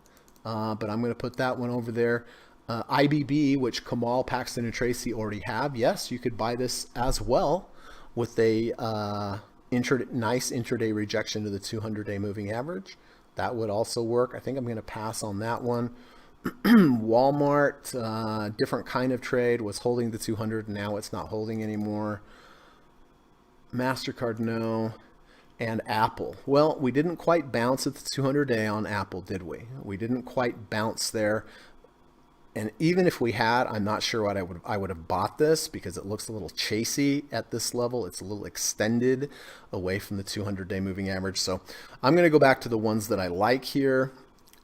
But I'm going to put that one over there. IBB, which Kamal, Paxton, and Tracy already have. Yes, you could buy this as well with a nice intraday rejection to the 200-day moving average. That would also work. I think I'm going to pass on that one. Walmart, different kind of trade, was holding the 200. Now it's not holding anymore. MasterCard, no. And Apple. Well, we didn't quite bounce at the 200-day on Apple, did we? We didn't quite bounce there. And even if we had, I'm not sure what I would have bought this, because it looks a little chasey at this level. It's a little extended away from the 200-day moving average. So I'm going to go back to the ones that I like here.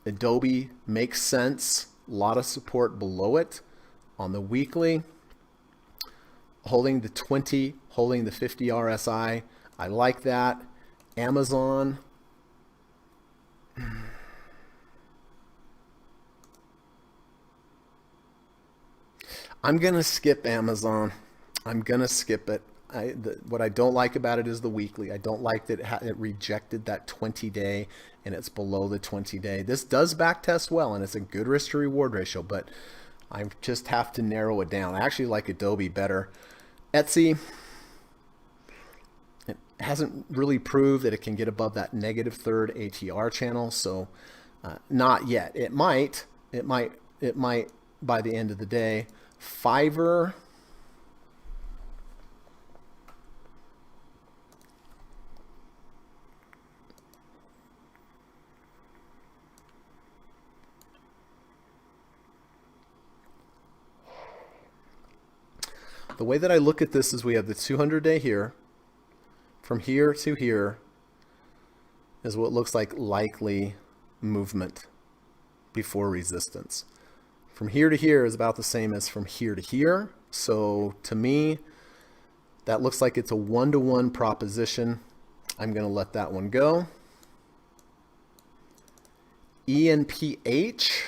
Adobe makes sense. A lot of support below it on the weekly. Holding the 20, holding the 50 RSI. I like that. Amazon. I'm going to skip Amazon. I'm going to skip it. What I don't like about it is the weekly. I don't like that it rejected that 20-day and it's below the 20-day. This does backtest well, and it's a good risk to reward ratio, but I just have to narrow it down. I actually like Adobe better. Etsy. It hasn't really proved that it can get above that negative third ATR channel, so not yet. It might by the end of the day. Fiverr. The way that I look at this is we have the 200-day here. From here to here is what looks like likely movement before resistance. From here to here is about the same as from here to here. So to me, that looks like it's a 1-to-1 proposition. I'm going to let that one go. ENPH.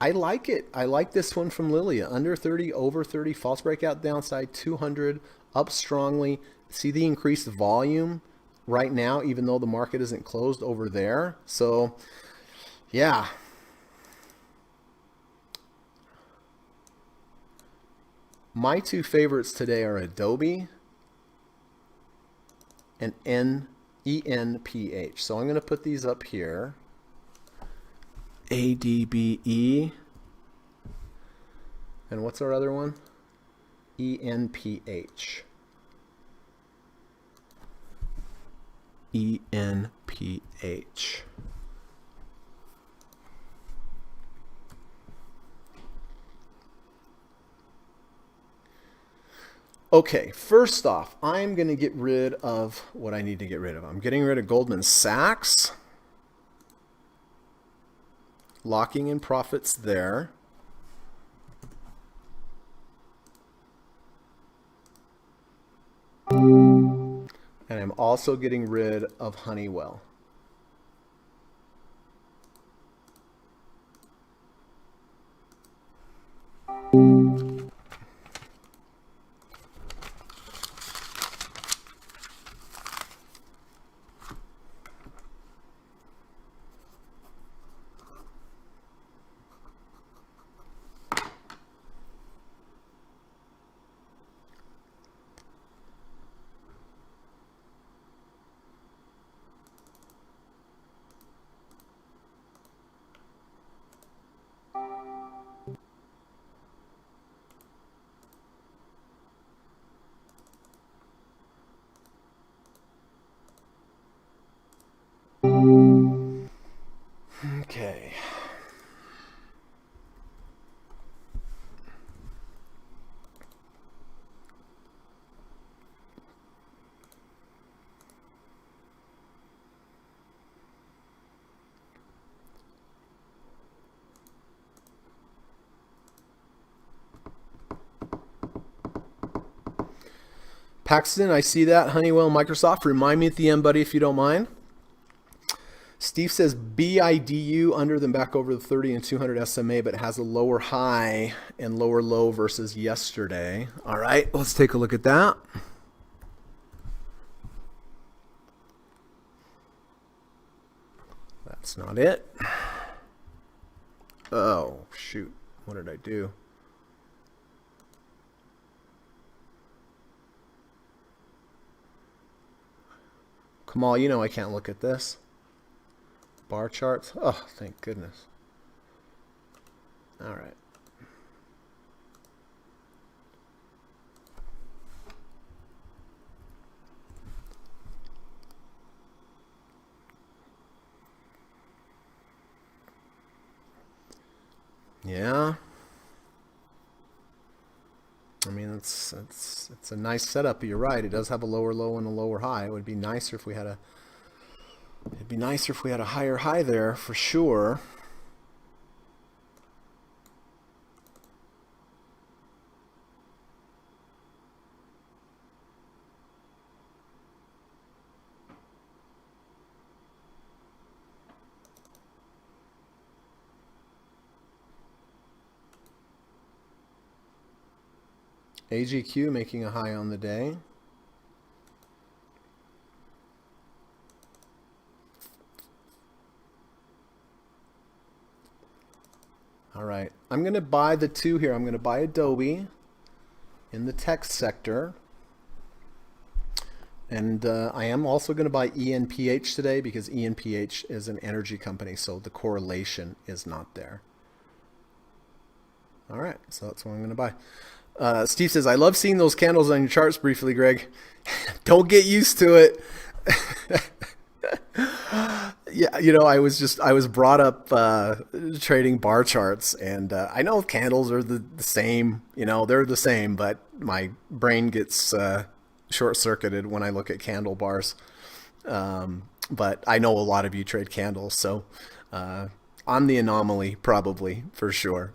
I like it. I like this one from Lilia. Under 30, over 30, false breakout downside, 200, up strongly. See the increased volume right now, even though the market isn't closed over there. So, yeah. My two favorites today are Adobe and ENPH. So I'm going to put these up here. ADBE. And what's our other one? ENPH. ENPH. Okay, first off, I'm going to get rid of what I need to get rid of. I'm getting rid of Goldman Sachs. Locking in profits there. And I'm also getting rid of Honeywell. Okay. Paxton, I see that. Honeywell, Microsoft. Remind me at the end, buddy, if you don't mind. Steve says BIDU under them back over the 30 and 200 SMA, but has a lower high and lower low versus yesterday. All right, let's take a look at that. That's not it. Oh, shoot. What did I do? Kamal, you know I can't look at this. Bar charts. Oh, thank goodness. All right. Yeah. I mean, it's a nice setup, but you're right. It does have a lower low and a lower high. It would be nicer if we had a higher high there for sure. AGQ making a high on the day. All right, I'm going to buy the two here. I'm going to buy Adobe in the tech sector. And I am also going to buy ENPH today because ENPH is an energy company, so the correlation is not there. All right, so that's what I'm going to buy. Steve says, I love seeing those candles on your charts briefly, Greg. Don't get used to it. Yeah, you know, I was brought up trading bar charts, and I know candles are the same, you know, they're the same, but my brain gets short-circuited when I look at candle bars. But I know a lot of you trade candles, so I'm the anomaly, probably, for sure.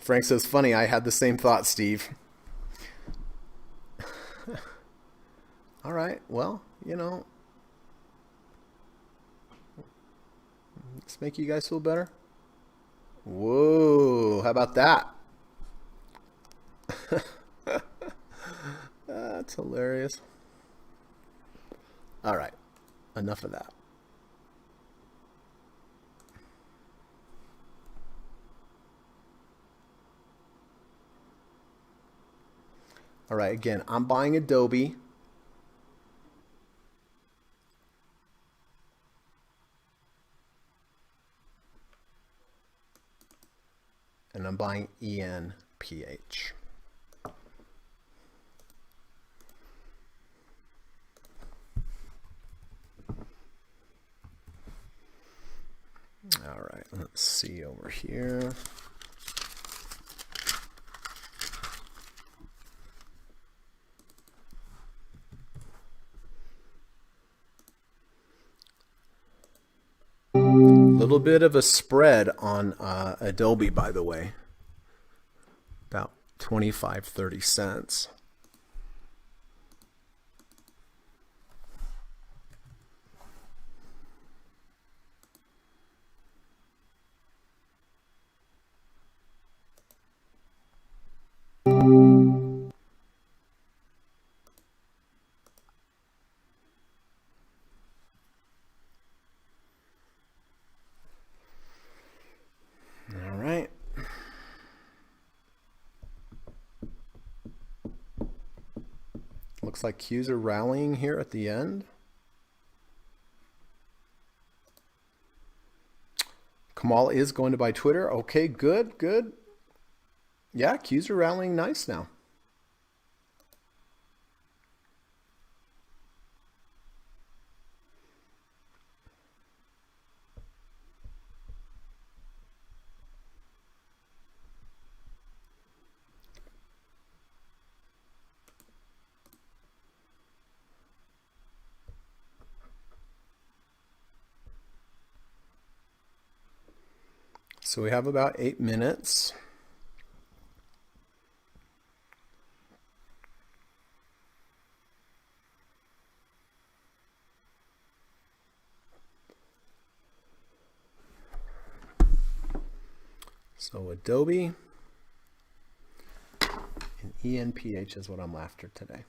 Frank says, funny, I had the same thought, Steve. All right, well, you know, let's make you guys feel better. Whoa, how about that? That's hilarious. All right, enough of that. All right, again, I'm buying Adobe. And I'm buying ENPH. All right, let's see over here. Little bit of a spread on Adobe, by the way, about 25-30 cents. All right. Looks like Qs are rallying here at the end. Kamal is going to buy Twitter. Okay, good, good. Yeah, Qs are rallying nice now. So we have about 8 minutes. So Adobe and ENPH is what I'm after today.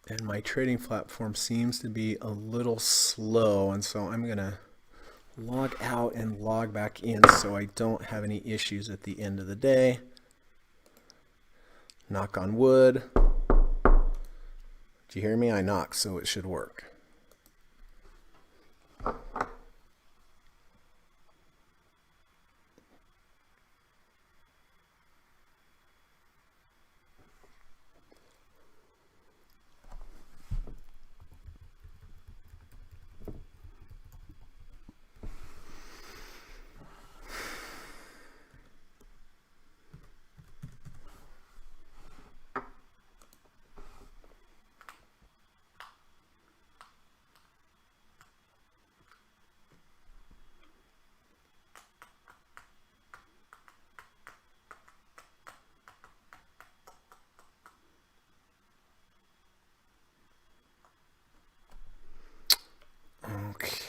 And my trading platform seems to be a little slow, and so I'm going to log out and log back in so I don't have any issues at the end of the day. Knock on wood. Do you hear me? I knock, so it should work.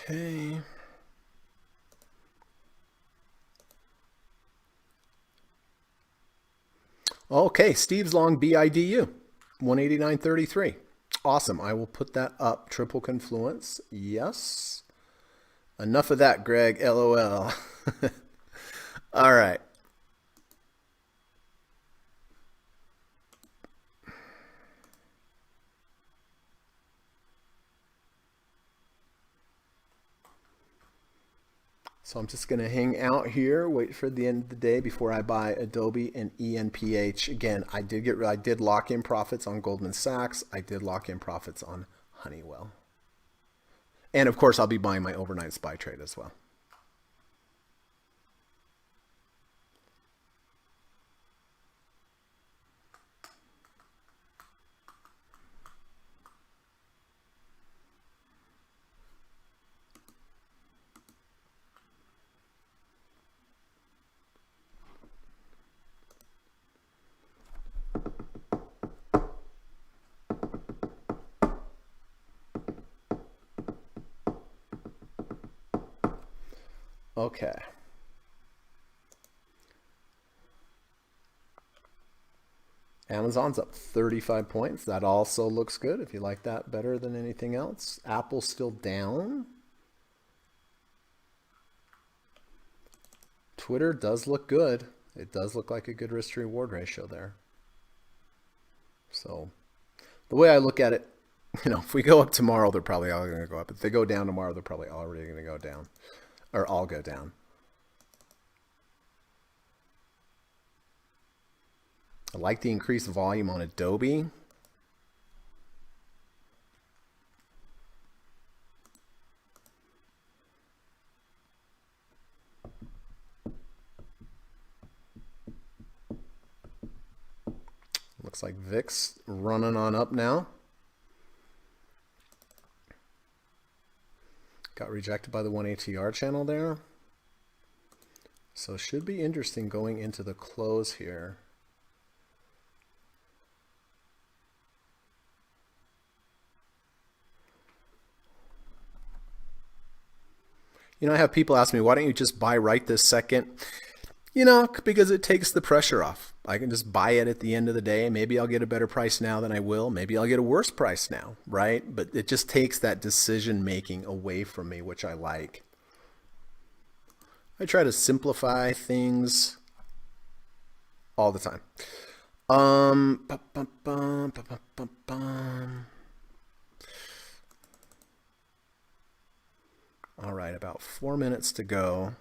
Okay. Okay, Steve's long BIDU, 189.33. Awesome. I will put that up. Triple confluence. Yes. Enough of that, Greg. LOL. All right. So I'm just going to hang out here, wait for the end of the day before I buy Adobe and ENPH. Again, I did lock in profits on Goldman Sachs. I did lock in profits on Honeywell. And of course, I'll be buying my overnight SPY trade as well. Okay. Amazon's up 35 points. That also looks good if you like that better than anything else. Apple's still down. Twitter does look good. It does look like a good risk to reward ratio there. So the way I look at it, if we go up tomorrow, they're probably all going to go up. If they go down tomorrow, they're probably already going to go down, or all go down. I like the increased volume on Adobe. Looks like VIX running on up now. Got rejected by the 1 ATR channel there. So should be interesting going into the close here. You know, I have people ask me, why don't you just buy right this second? You know, because it takes the pressure off. I can just buy it at the end of the day. Maybe I'll get a better price now than I will. Maybe I'll get a worse price now, right? But it just takes that decision making away from me, which I like. I try to simplify things all the time. All right, about 4 minutes to go.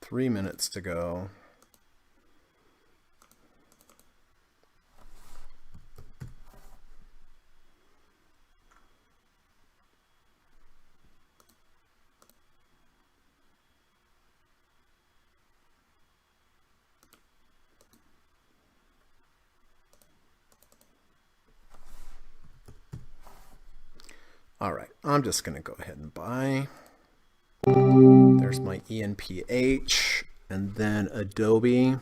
Three minutes to go. All right, I'm just going to go ahead and buy. There's my ENPH and then Adobe.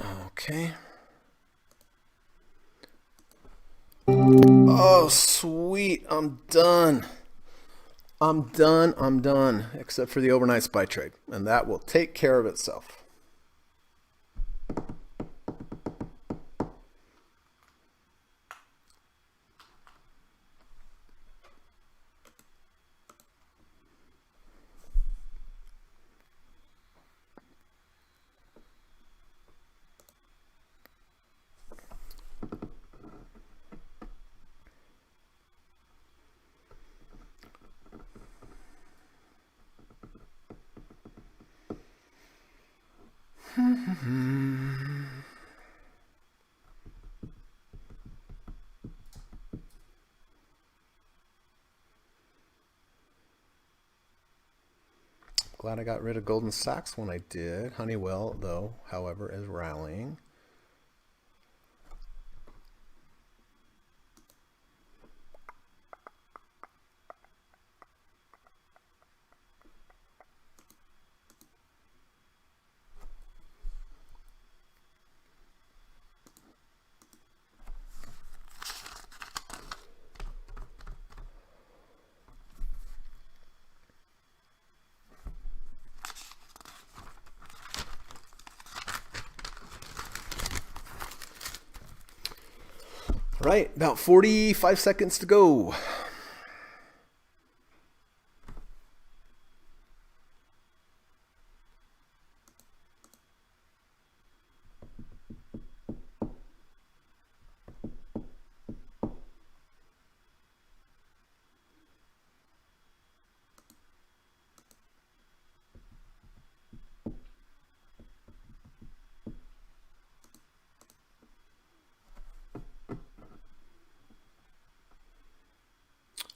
Okay. Oh, sweet. I'm done. I'm done, except for the overnight SPY trade, and that will take care of itself. Glad I got rid of Goldman Sachs when I did. Honeywell, though, however, is rallying. Right, about 45 seconds to go.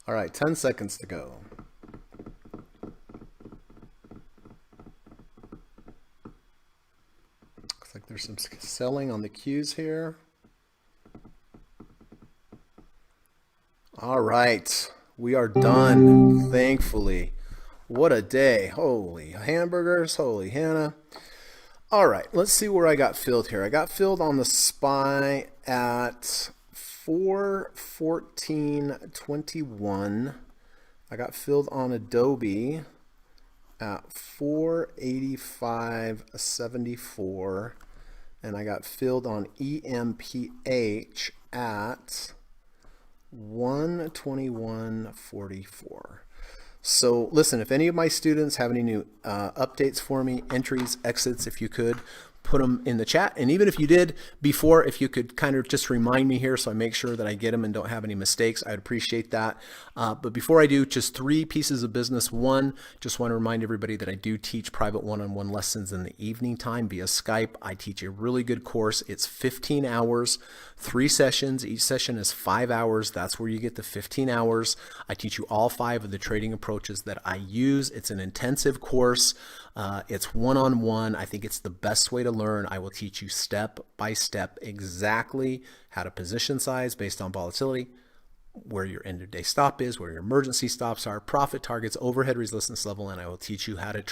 All right, 10 seconds to go. Looks like there's some selling on the Qs here. All right, we are done, thankfully. What a day. Holy hamburgers, holy Hannah. All right, let's see where I got filled here. I got filled on the SPY at 414.21. I got filled on Adobe at 485.74, and I got filled on EMPH at 121.44. So listen, if any of my students have any new updates for me, entries, exits, if you could put them in the chat. And even if you did before, if you could kind of just remind me here so I make sure that I get them and don't have any mistakes, I'd appreciate that. But before I do, just 3 pieces of business. One, just want to remind everybody that I do teach private one-on-one lessons in the evening time via Skype. I teach a really good course. It's 15 hours, 3 sessions. Each session is 5 hours. That's where you get the 15 hours. I teach you all 5 of the trading approaches that I use. It's an intensive course. It's one-on-one. I think it's the best way to learn. I will teach you step by step exactly how to position size based on volatility, where your end of day stop is, where your emergency stops are, profit targets, overhead resistance level, and I will teach you how to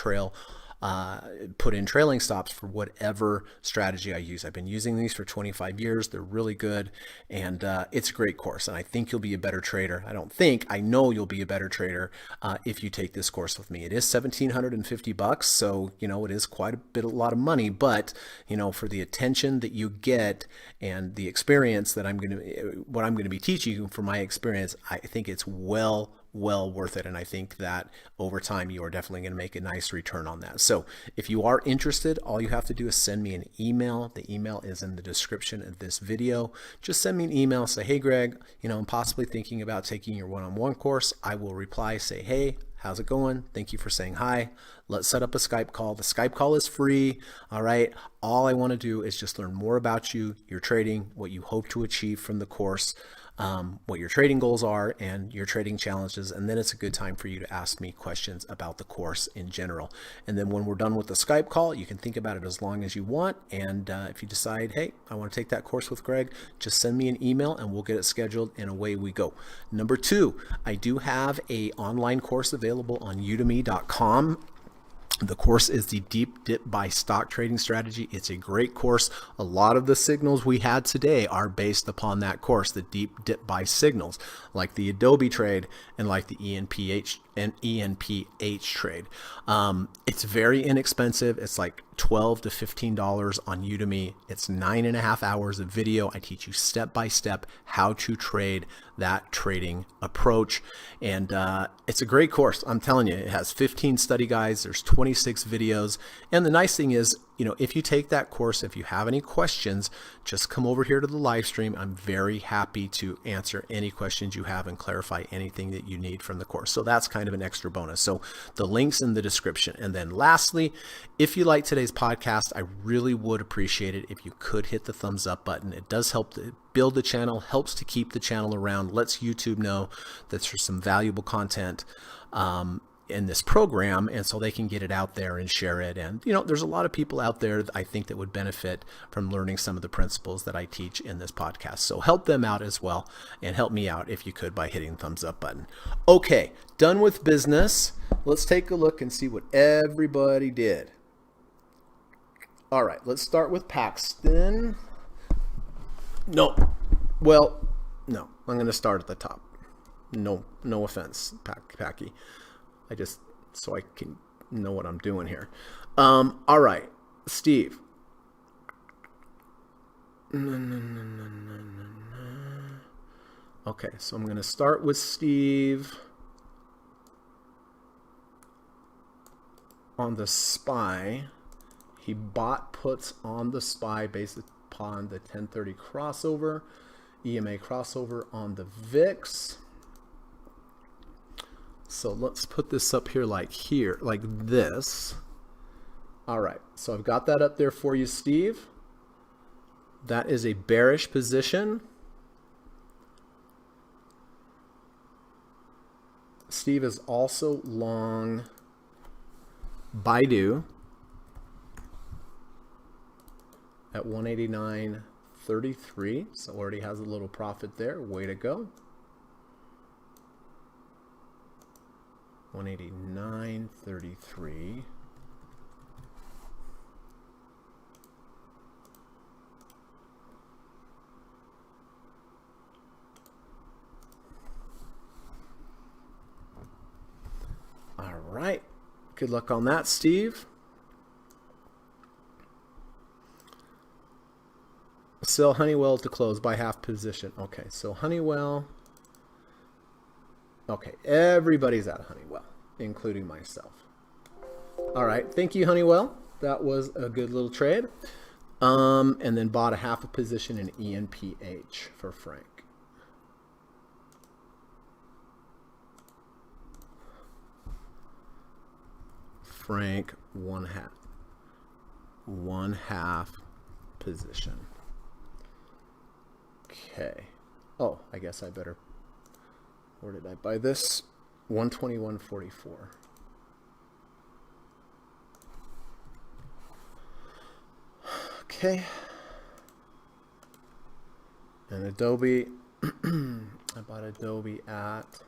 put in trailing stops for whatever strategy I use. I've been using these for 25 years. They're really good, and it's a great course, and I think you'll be a better trader. I know you'll be a better trader if you take this course with me. It is $1,750, so it is quite a lot of money, but for the attention that you get and the experience that what I'm going to be teaching you from my experience, I think it's well worth it. And I think that over time, you are definitely going to make a nice return on that. So if you are interested, all you have to do is send me an email. The email is in the description of this video. Just send me an email, say, hey, Greg, I'm possibly thinking about taking your one-on-one course. I will reply, say, hey, how's it going? Thank you for saying hi. Let's set up a Skype call. The Skype call is free. All right. All I want to do is just learn more about you, your trading, what you hope to achieve from the course, what your trading goals are and your trading challenges. And then it's a good time for you to ask me questions about the course in general. And then when we're done with the Skype call, you can think about it as long as you want. And if you decide, hey, I want to take that course with Greg, just send me an email and we'll get it scheduled and away we go. Number 2, I do have an online course available on udemy.com. The course is the Deep Dip by Stock Trading Strategy. It's a great course. A lot of the signals we had today are based upon that course, the Deep Dip by signals, like the Adobe trade and like the ENPH trade. It's very inexpensive. It's like $12 to $15 on Udemy. It's 9.5 hours of video. I teach you step by step how to trade that trading approach. And it's a great course. I'm telling you, it has 15 study guides. There's 26 videos. And the nice thing is, if you take that course, if you have any questions, just come over here to the live stream. I'm very happy to answer any questions you have and clarify anything that you need from the course. So that's kind of an extra bonus. So the link's in the description. And then lastly, if you like today's podcast, I really would appreciate it if you could hit the thumbs up button. It does help to build the channel, helps to keep the channel around, lets YouTube know that there's some valuable content in this program, and so they can get it out there and share it. And there's a lot of people out there that I think that would benefit from learning some of the principles that I teach in this podcast. So help them out as well, and help me out if you could by hitting the thumbs up button. Okay, done with business. Let's take a look and see what everybody did. All right, let's start with Paxton. No, I'm going to start at the top. No offense, Packy. So I can know what I'm doing here. All right, Steve. Okay, so I'm going to start with Steve on the SPY. He bought puts on the SPY based upon the 1030 crossover, EMA crossover on the VIX. So let's put this up here like this. All right, so I've got that up there for you, Steve. That is a bearish position. Steve is also long Baidu at 189.33, so already has a little profit there. Way to go. 189.33. All right. Good luck on that, Steve. Sell Honeywell to close by half position. Okay, so Honeywell. Okay, everybody's out of Honeywell. including myself. All right, thank you, Honeywell. That was a good little trade. And then bought a half a position in ENPH for Frank. Frank, one half position. Okay. Oh, I guess I better. Where did I buy this? 121.44. Okay. And Adobe, I bought Adobe at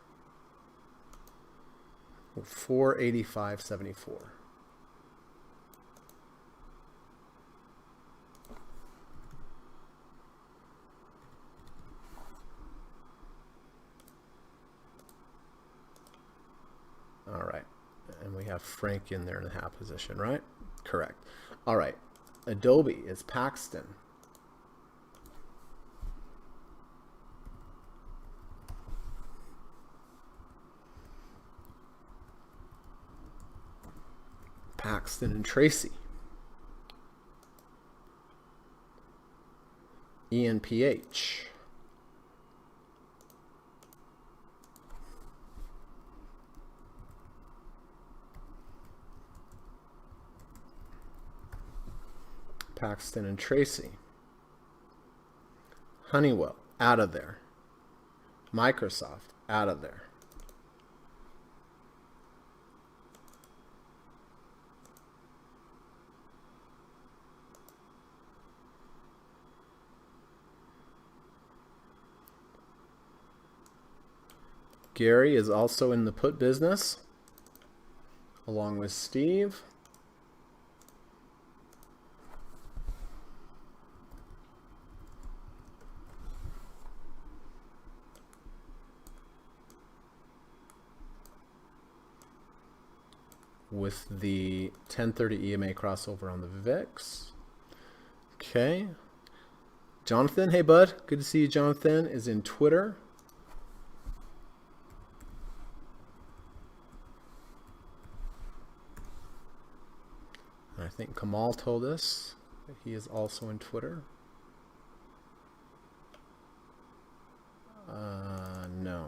485.74. All right. And we have Frank in there in the half position, right? Correct. All right. Adobe is Paxton. Paxton and Tracy. ENPH. Paxton and Tracy. Honeywell, out of there. Microsoft, out of there. Gary is also in the put business, along with Steve. With the 1030 EMA crossover on the VIX. Okay. Jonathan, hey bud. Good to see you. Jonathan is in Twitter. And I think Kamal told us that he is also in Twitter. No.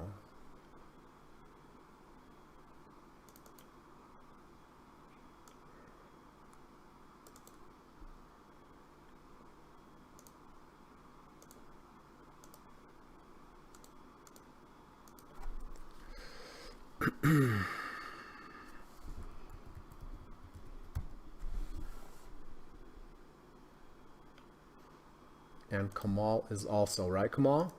And Kamal is also, right, Kamal?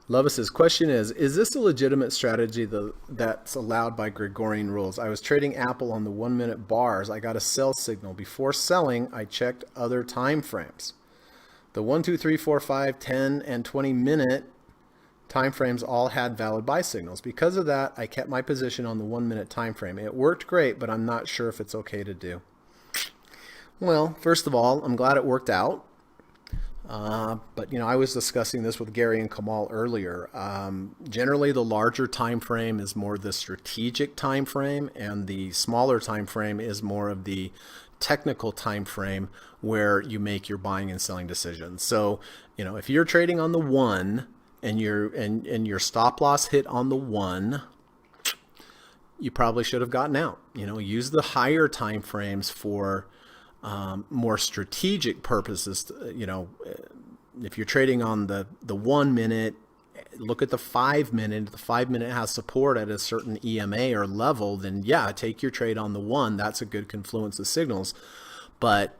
Lovis's question is this a legitimate strategy that's allowed by Gregorian rules? I was trading Apple on the 1 minute bars. I got a sell signal. Before selling, I checked other time frames. The 1, 2, 3, 4, 5, 10, and 20 minute time frames all had valid buy signals. Because of that, I kept my position on the 1 minute time frame. It worked great, but I'm not sure if it's okay to do. Well, first of all, I'm glad it worked out. But I was discussing this with Gary and Kamal earlier. Generally, the larger time frame is more the strategic time frame, and the smaller time frame is more of the technical time frame where you make your buying and selling decisions. So, if you're trading on the 1 and your stop loss hit on the 1, you probably should have gotten out. Use the higher time frames for more strategic purposes. If you're trading on the 1 minute, look at the 5 minute. If the 5 minute has support at a certain EMA or level, then yeah, take your trade on the 1. That's a good confluence of signals. But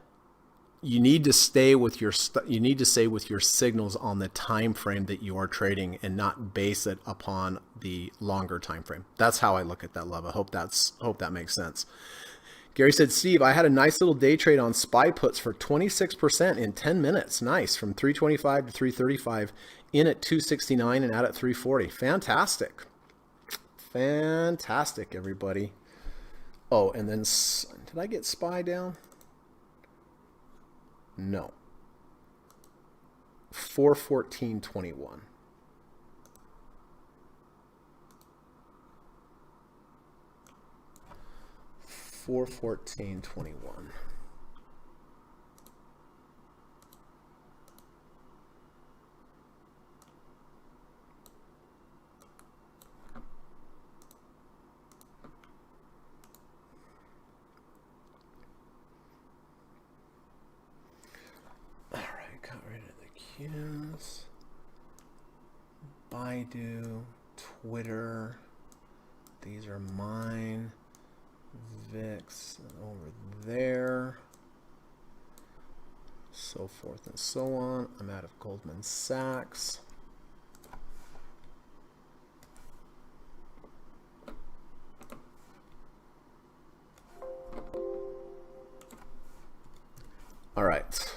you need to stay with your signals on the time frame that you are trading and not base it upon the longer time frame. That's how I look at that, love. I hope that makes sense. Gary said, Steve, I had a nice little day trade on SPY puts for 26% in 10 minutes. Nice. From 325 to 335, in at 269 and out at 340. Fantastic. Fantastic, everybody. Oh, and then did I get SPY down? No. 414.21. $414.21. All right, got rid of the Qs. Baidu, Twitter. These are mine. VIX over there, so forth and so on. I'm out of Goldman Sachs. All right,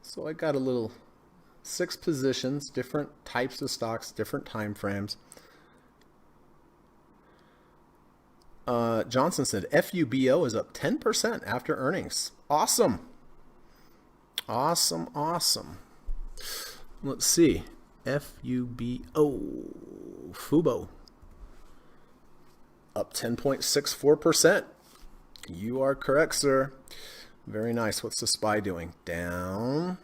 so I got a little 6 positions, different types of stocks, different time frames. Johnson said FUBO is up 10% after earnings. Awesome. Awesome, awesome. Let's see. FUBO. Up 10.64%. You are correct, sir. Very nice. What's the SPY doing? Down.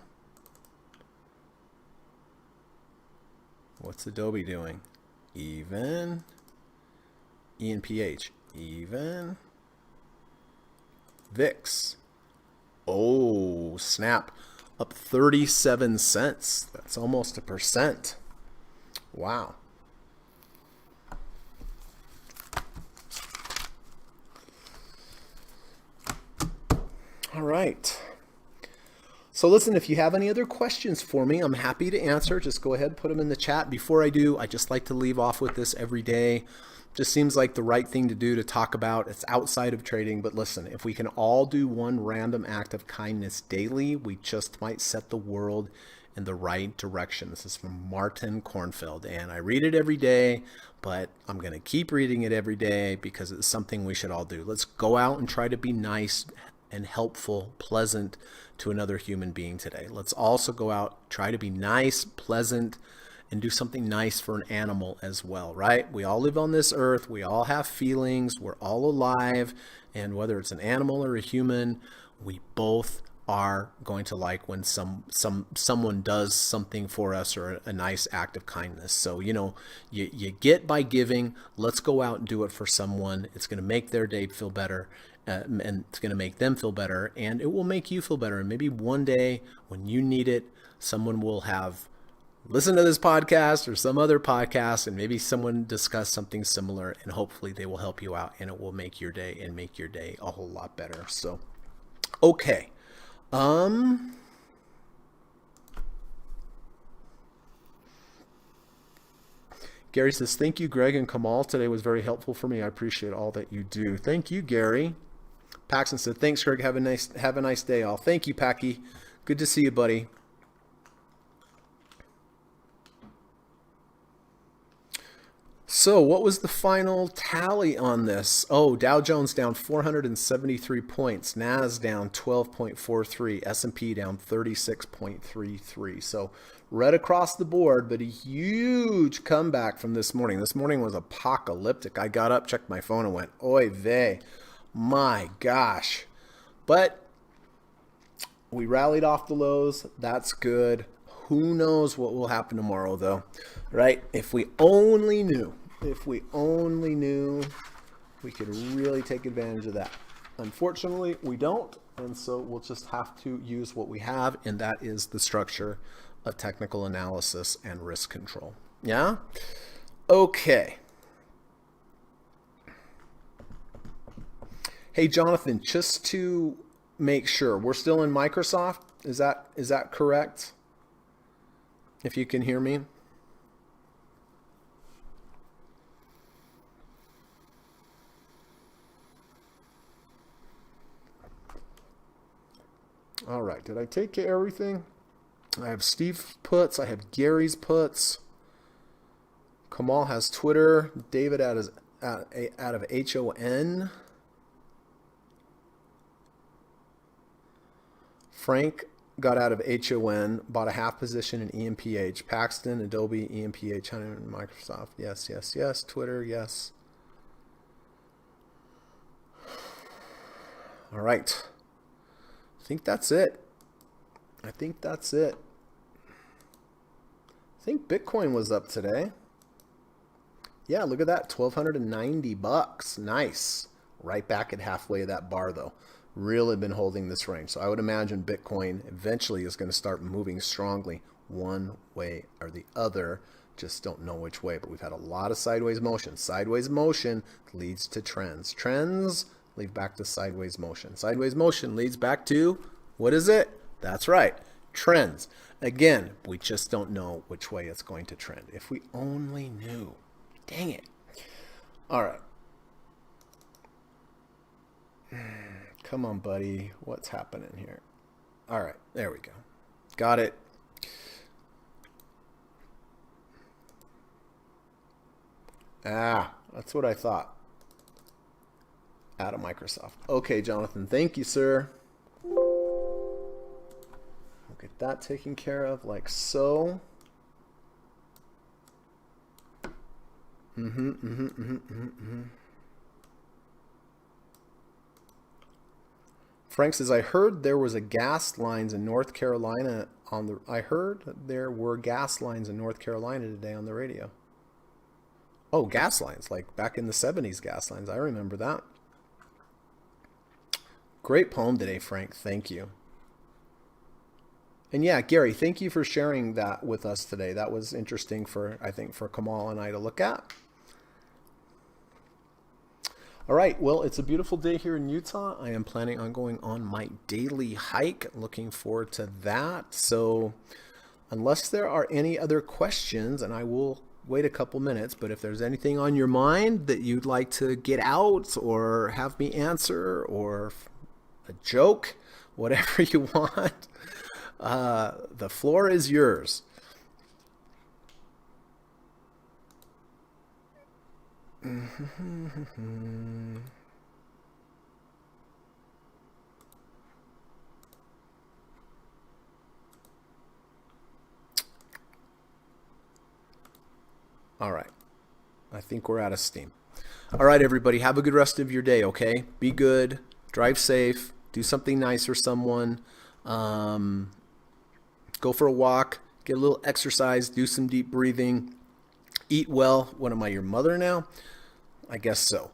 What's Adobe doing? Even. ENPH. Even. VIX. Oh, snap. Up 37 cents. That's almost 1%. Wow. All right. So listen, if you have any other questions for me, I'm happy to answer. Just go ahead and put them in the chat. Before I do, I just like to leave off with this every day. Just seems like the right thing to do to talk about. It's outside of trading, but listen, if we can all do one random act of kindness daily, we just might set the world in the right direction. This is from Martin Kornfeld, and I read it every day, but I'm going to keep reading it every day because it's something we should all do. Let's go out and try to be nice and helpful, pleasant to another human being today. Let's also go out, try to be nice, pleasant, and do something nice for an animal as well, right? We all live on this earth. We all have feelings. We're all alive. And whether it's an animal or a human, we both are going to like when someone does something for us or a nice act of kindness. So, you get by giving. Let's go out and do it for someone. It's going to make their day feel better. And it's going to make them feel better. And it will make you feel better. And maybe one day when you need it, someone will have listen to this podcast or some other podcast, and maybe someone discuss something similar, and hopefully they will help you out and it will make your day a whole lot better. So, okay. Gary says, thank you, Greg and Kamal. Today was very helpful for me. I appreciate all that you do. Thank you, Gary. Paxton said, thanks, Greg. Have a nice day, all. Thank you, Packy. Good to see you, buddy. So what was the final tally on this? Oh, Dow Jones down 473 points, Nas down 12.43, S&P down 36.33. So right across the board, but a huge comeback from this morning. This morning was apocalyptic. I got up, checked my phone, and went, oy vey, my gosh. But we rallied off the lows. That's good. Who knows what will happen tomorrow, though, right? If we only knew, we could really take advantage of that. Unfortunately, we don't, and so we'll just have to use what we have, and that is the structure of technical analysis and risk control. Yeah? Okay. Hey, Jonathan, just to make sure, we're still in Microsoft? Is that correct? If you can hear me. All right, did I take care of everything? I have Steve puts, I have Gary's puts. Kamal has Twitter. David out of HON. Frank got out of HON, bought a half position in EMPH. Paxton, Adobe, EMPH, Microsoft. Yes, yes, yes. Twitter, yes. All right. I think that's it. I think Bitcoin was up today. Yeah, look at that, $1,290. Nice. Right back at halfway of that bar, though. Really been holding this range. So I would imagine Bitcoin eventually is going to start moving strongly one way or the other. Just don't know which way, but we've had a lot of sideways motion. Sideways motion leads to trends. Trends lead back to sideways motion. Sideways motion leads back to, what is it? That's right, trends. Again, we just don't know which way it's going to trend. If we only knew. Dang it. All right. Come on, buddy. What's happening here? All right, there we go. Got it. That's what I thought. Out of Microsoft. Okay, Jonathan. Thank you, sir. We'll get that taken care of like so. Frank says, I heard there was a gas lines in North Carolina I heard there were gas lines in North Carolina today on the radio. Oh, gas lines, like back in the 70s gas lines. I remember that. Great poem today, Frank. Thank you. And yeah, Gary, thank you for sharing that with us today. That was interesting I think for Kamal and I to look at. All right, well, it's a beautiful day here in Utah. I am planning on going on my daily hike. Looking forward to that. So unless there are any other questions, and I will wait a couple minutes, but if there's anything on your mind that you'd like to get out or have me answer, or a joke, whatever you want, the floor is yours. All right. I think we're out of steam. All right, everybody. Have a good rest of your day, okay? Be good. Drive safe. Do something nice for someone. Go for a walk. Get a little exercise. Do some deep breathing. Eat well. What am I, your mother now? I guess so.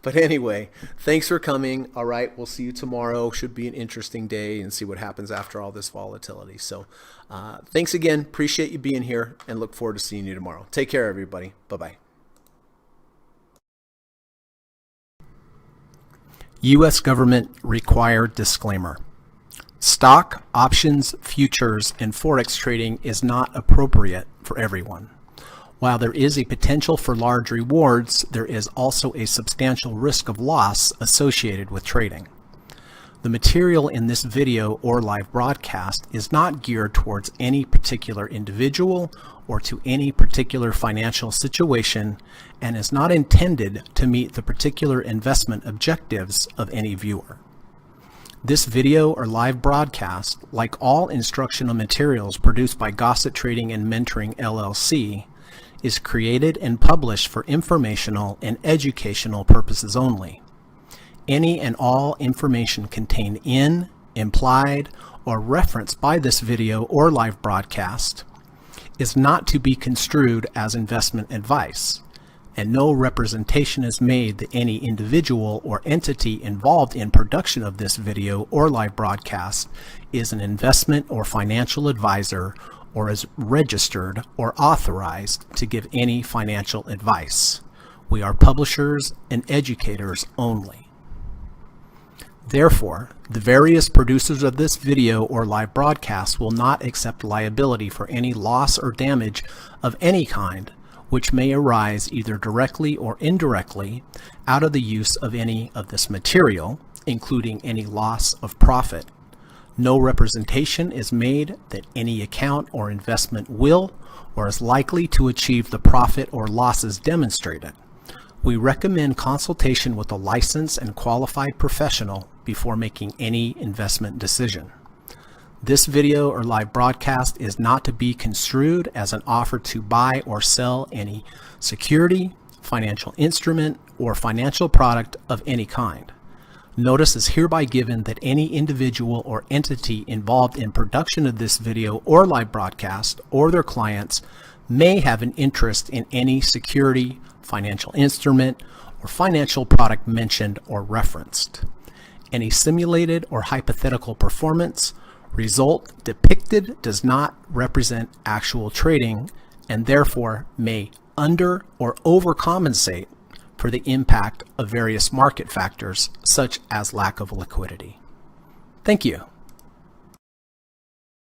But anyway, thanks for coming. All right, we'll see you tomorrow. Should be an interesting day and see what happens after all this volatility. So thanks again. Appreciate you being here and look forward to seeing you tomorrow. Take care, everybody. Bye-bye. U.S. government required disclaimer. Stock, options, futures, and Forex trading is not appropriate for everyone. While there is a potential for large rewards, there is also a substantial risk of loss associated with trading. The material in this video or live broadcast is not geared towards any particular individual or to any particular financial situation and is not intended to meet the particular investment objectives of any viewer. This video or live broadcast, like all instructional materials produced by Gossett Trading and Mentoring LLC, is created and published for informational and educational purposes only. Any and all information contained in, implied, or referenced by this video or live broadcast is not to be construed as investment advice, and no representation is made that any individual or entity involved in production of this video or live broadcast is an investment or financial advisor or is registered or authorized to give any financial advice. We are publishers and educators only. Therefore, the various producers of this video or live broadcast will not accept liability for any loss or damage of any kind which may arise either directly or indirectly out of the use of any of this material, including any loss of profit. No representation is made that any account or investment will or is likely to achieve the profit or losses demonstrated. We recommend consultation with a licensed and qualified professional before making any investment decision. This video or live broadcast is not to be construed as an offer to buy or sell any security, financial instrument, or financial product of any kind. Notice is hereby given that any individual or entity involved in production of this video or live broadcast or their clients may have an interest in any security, financial instrument, or financial product mentioned or referenced. Any simulated or hypothetical performance result depicted does not represent actual trading and therefore may under or overcompensate for the impact of various market factors such as lack of liquidity. Thank you.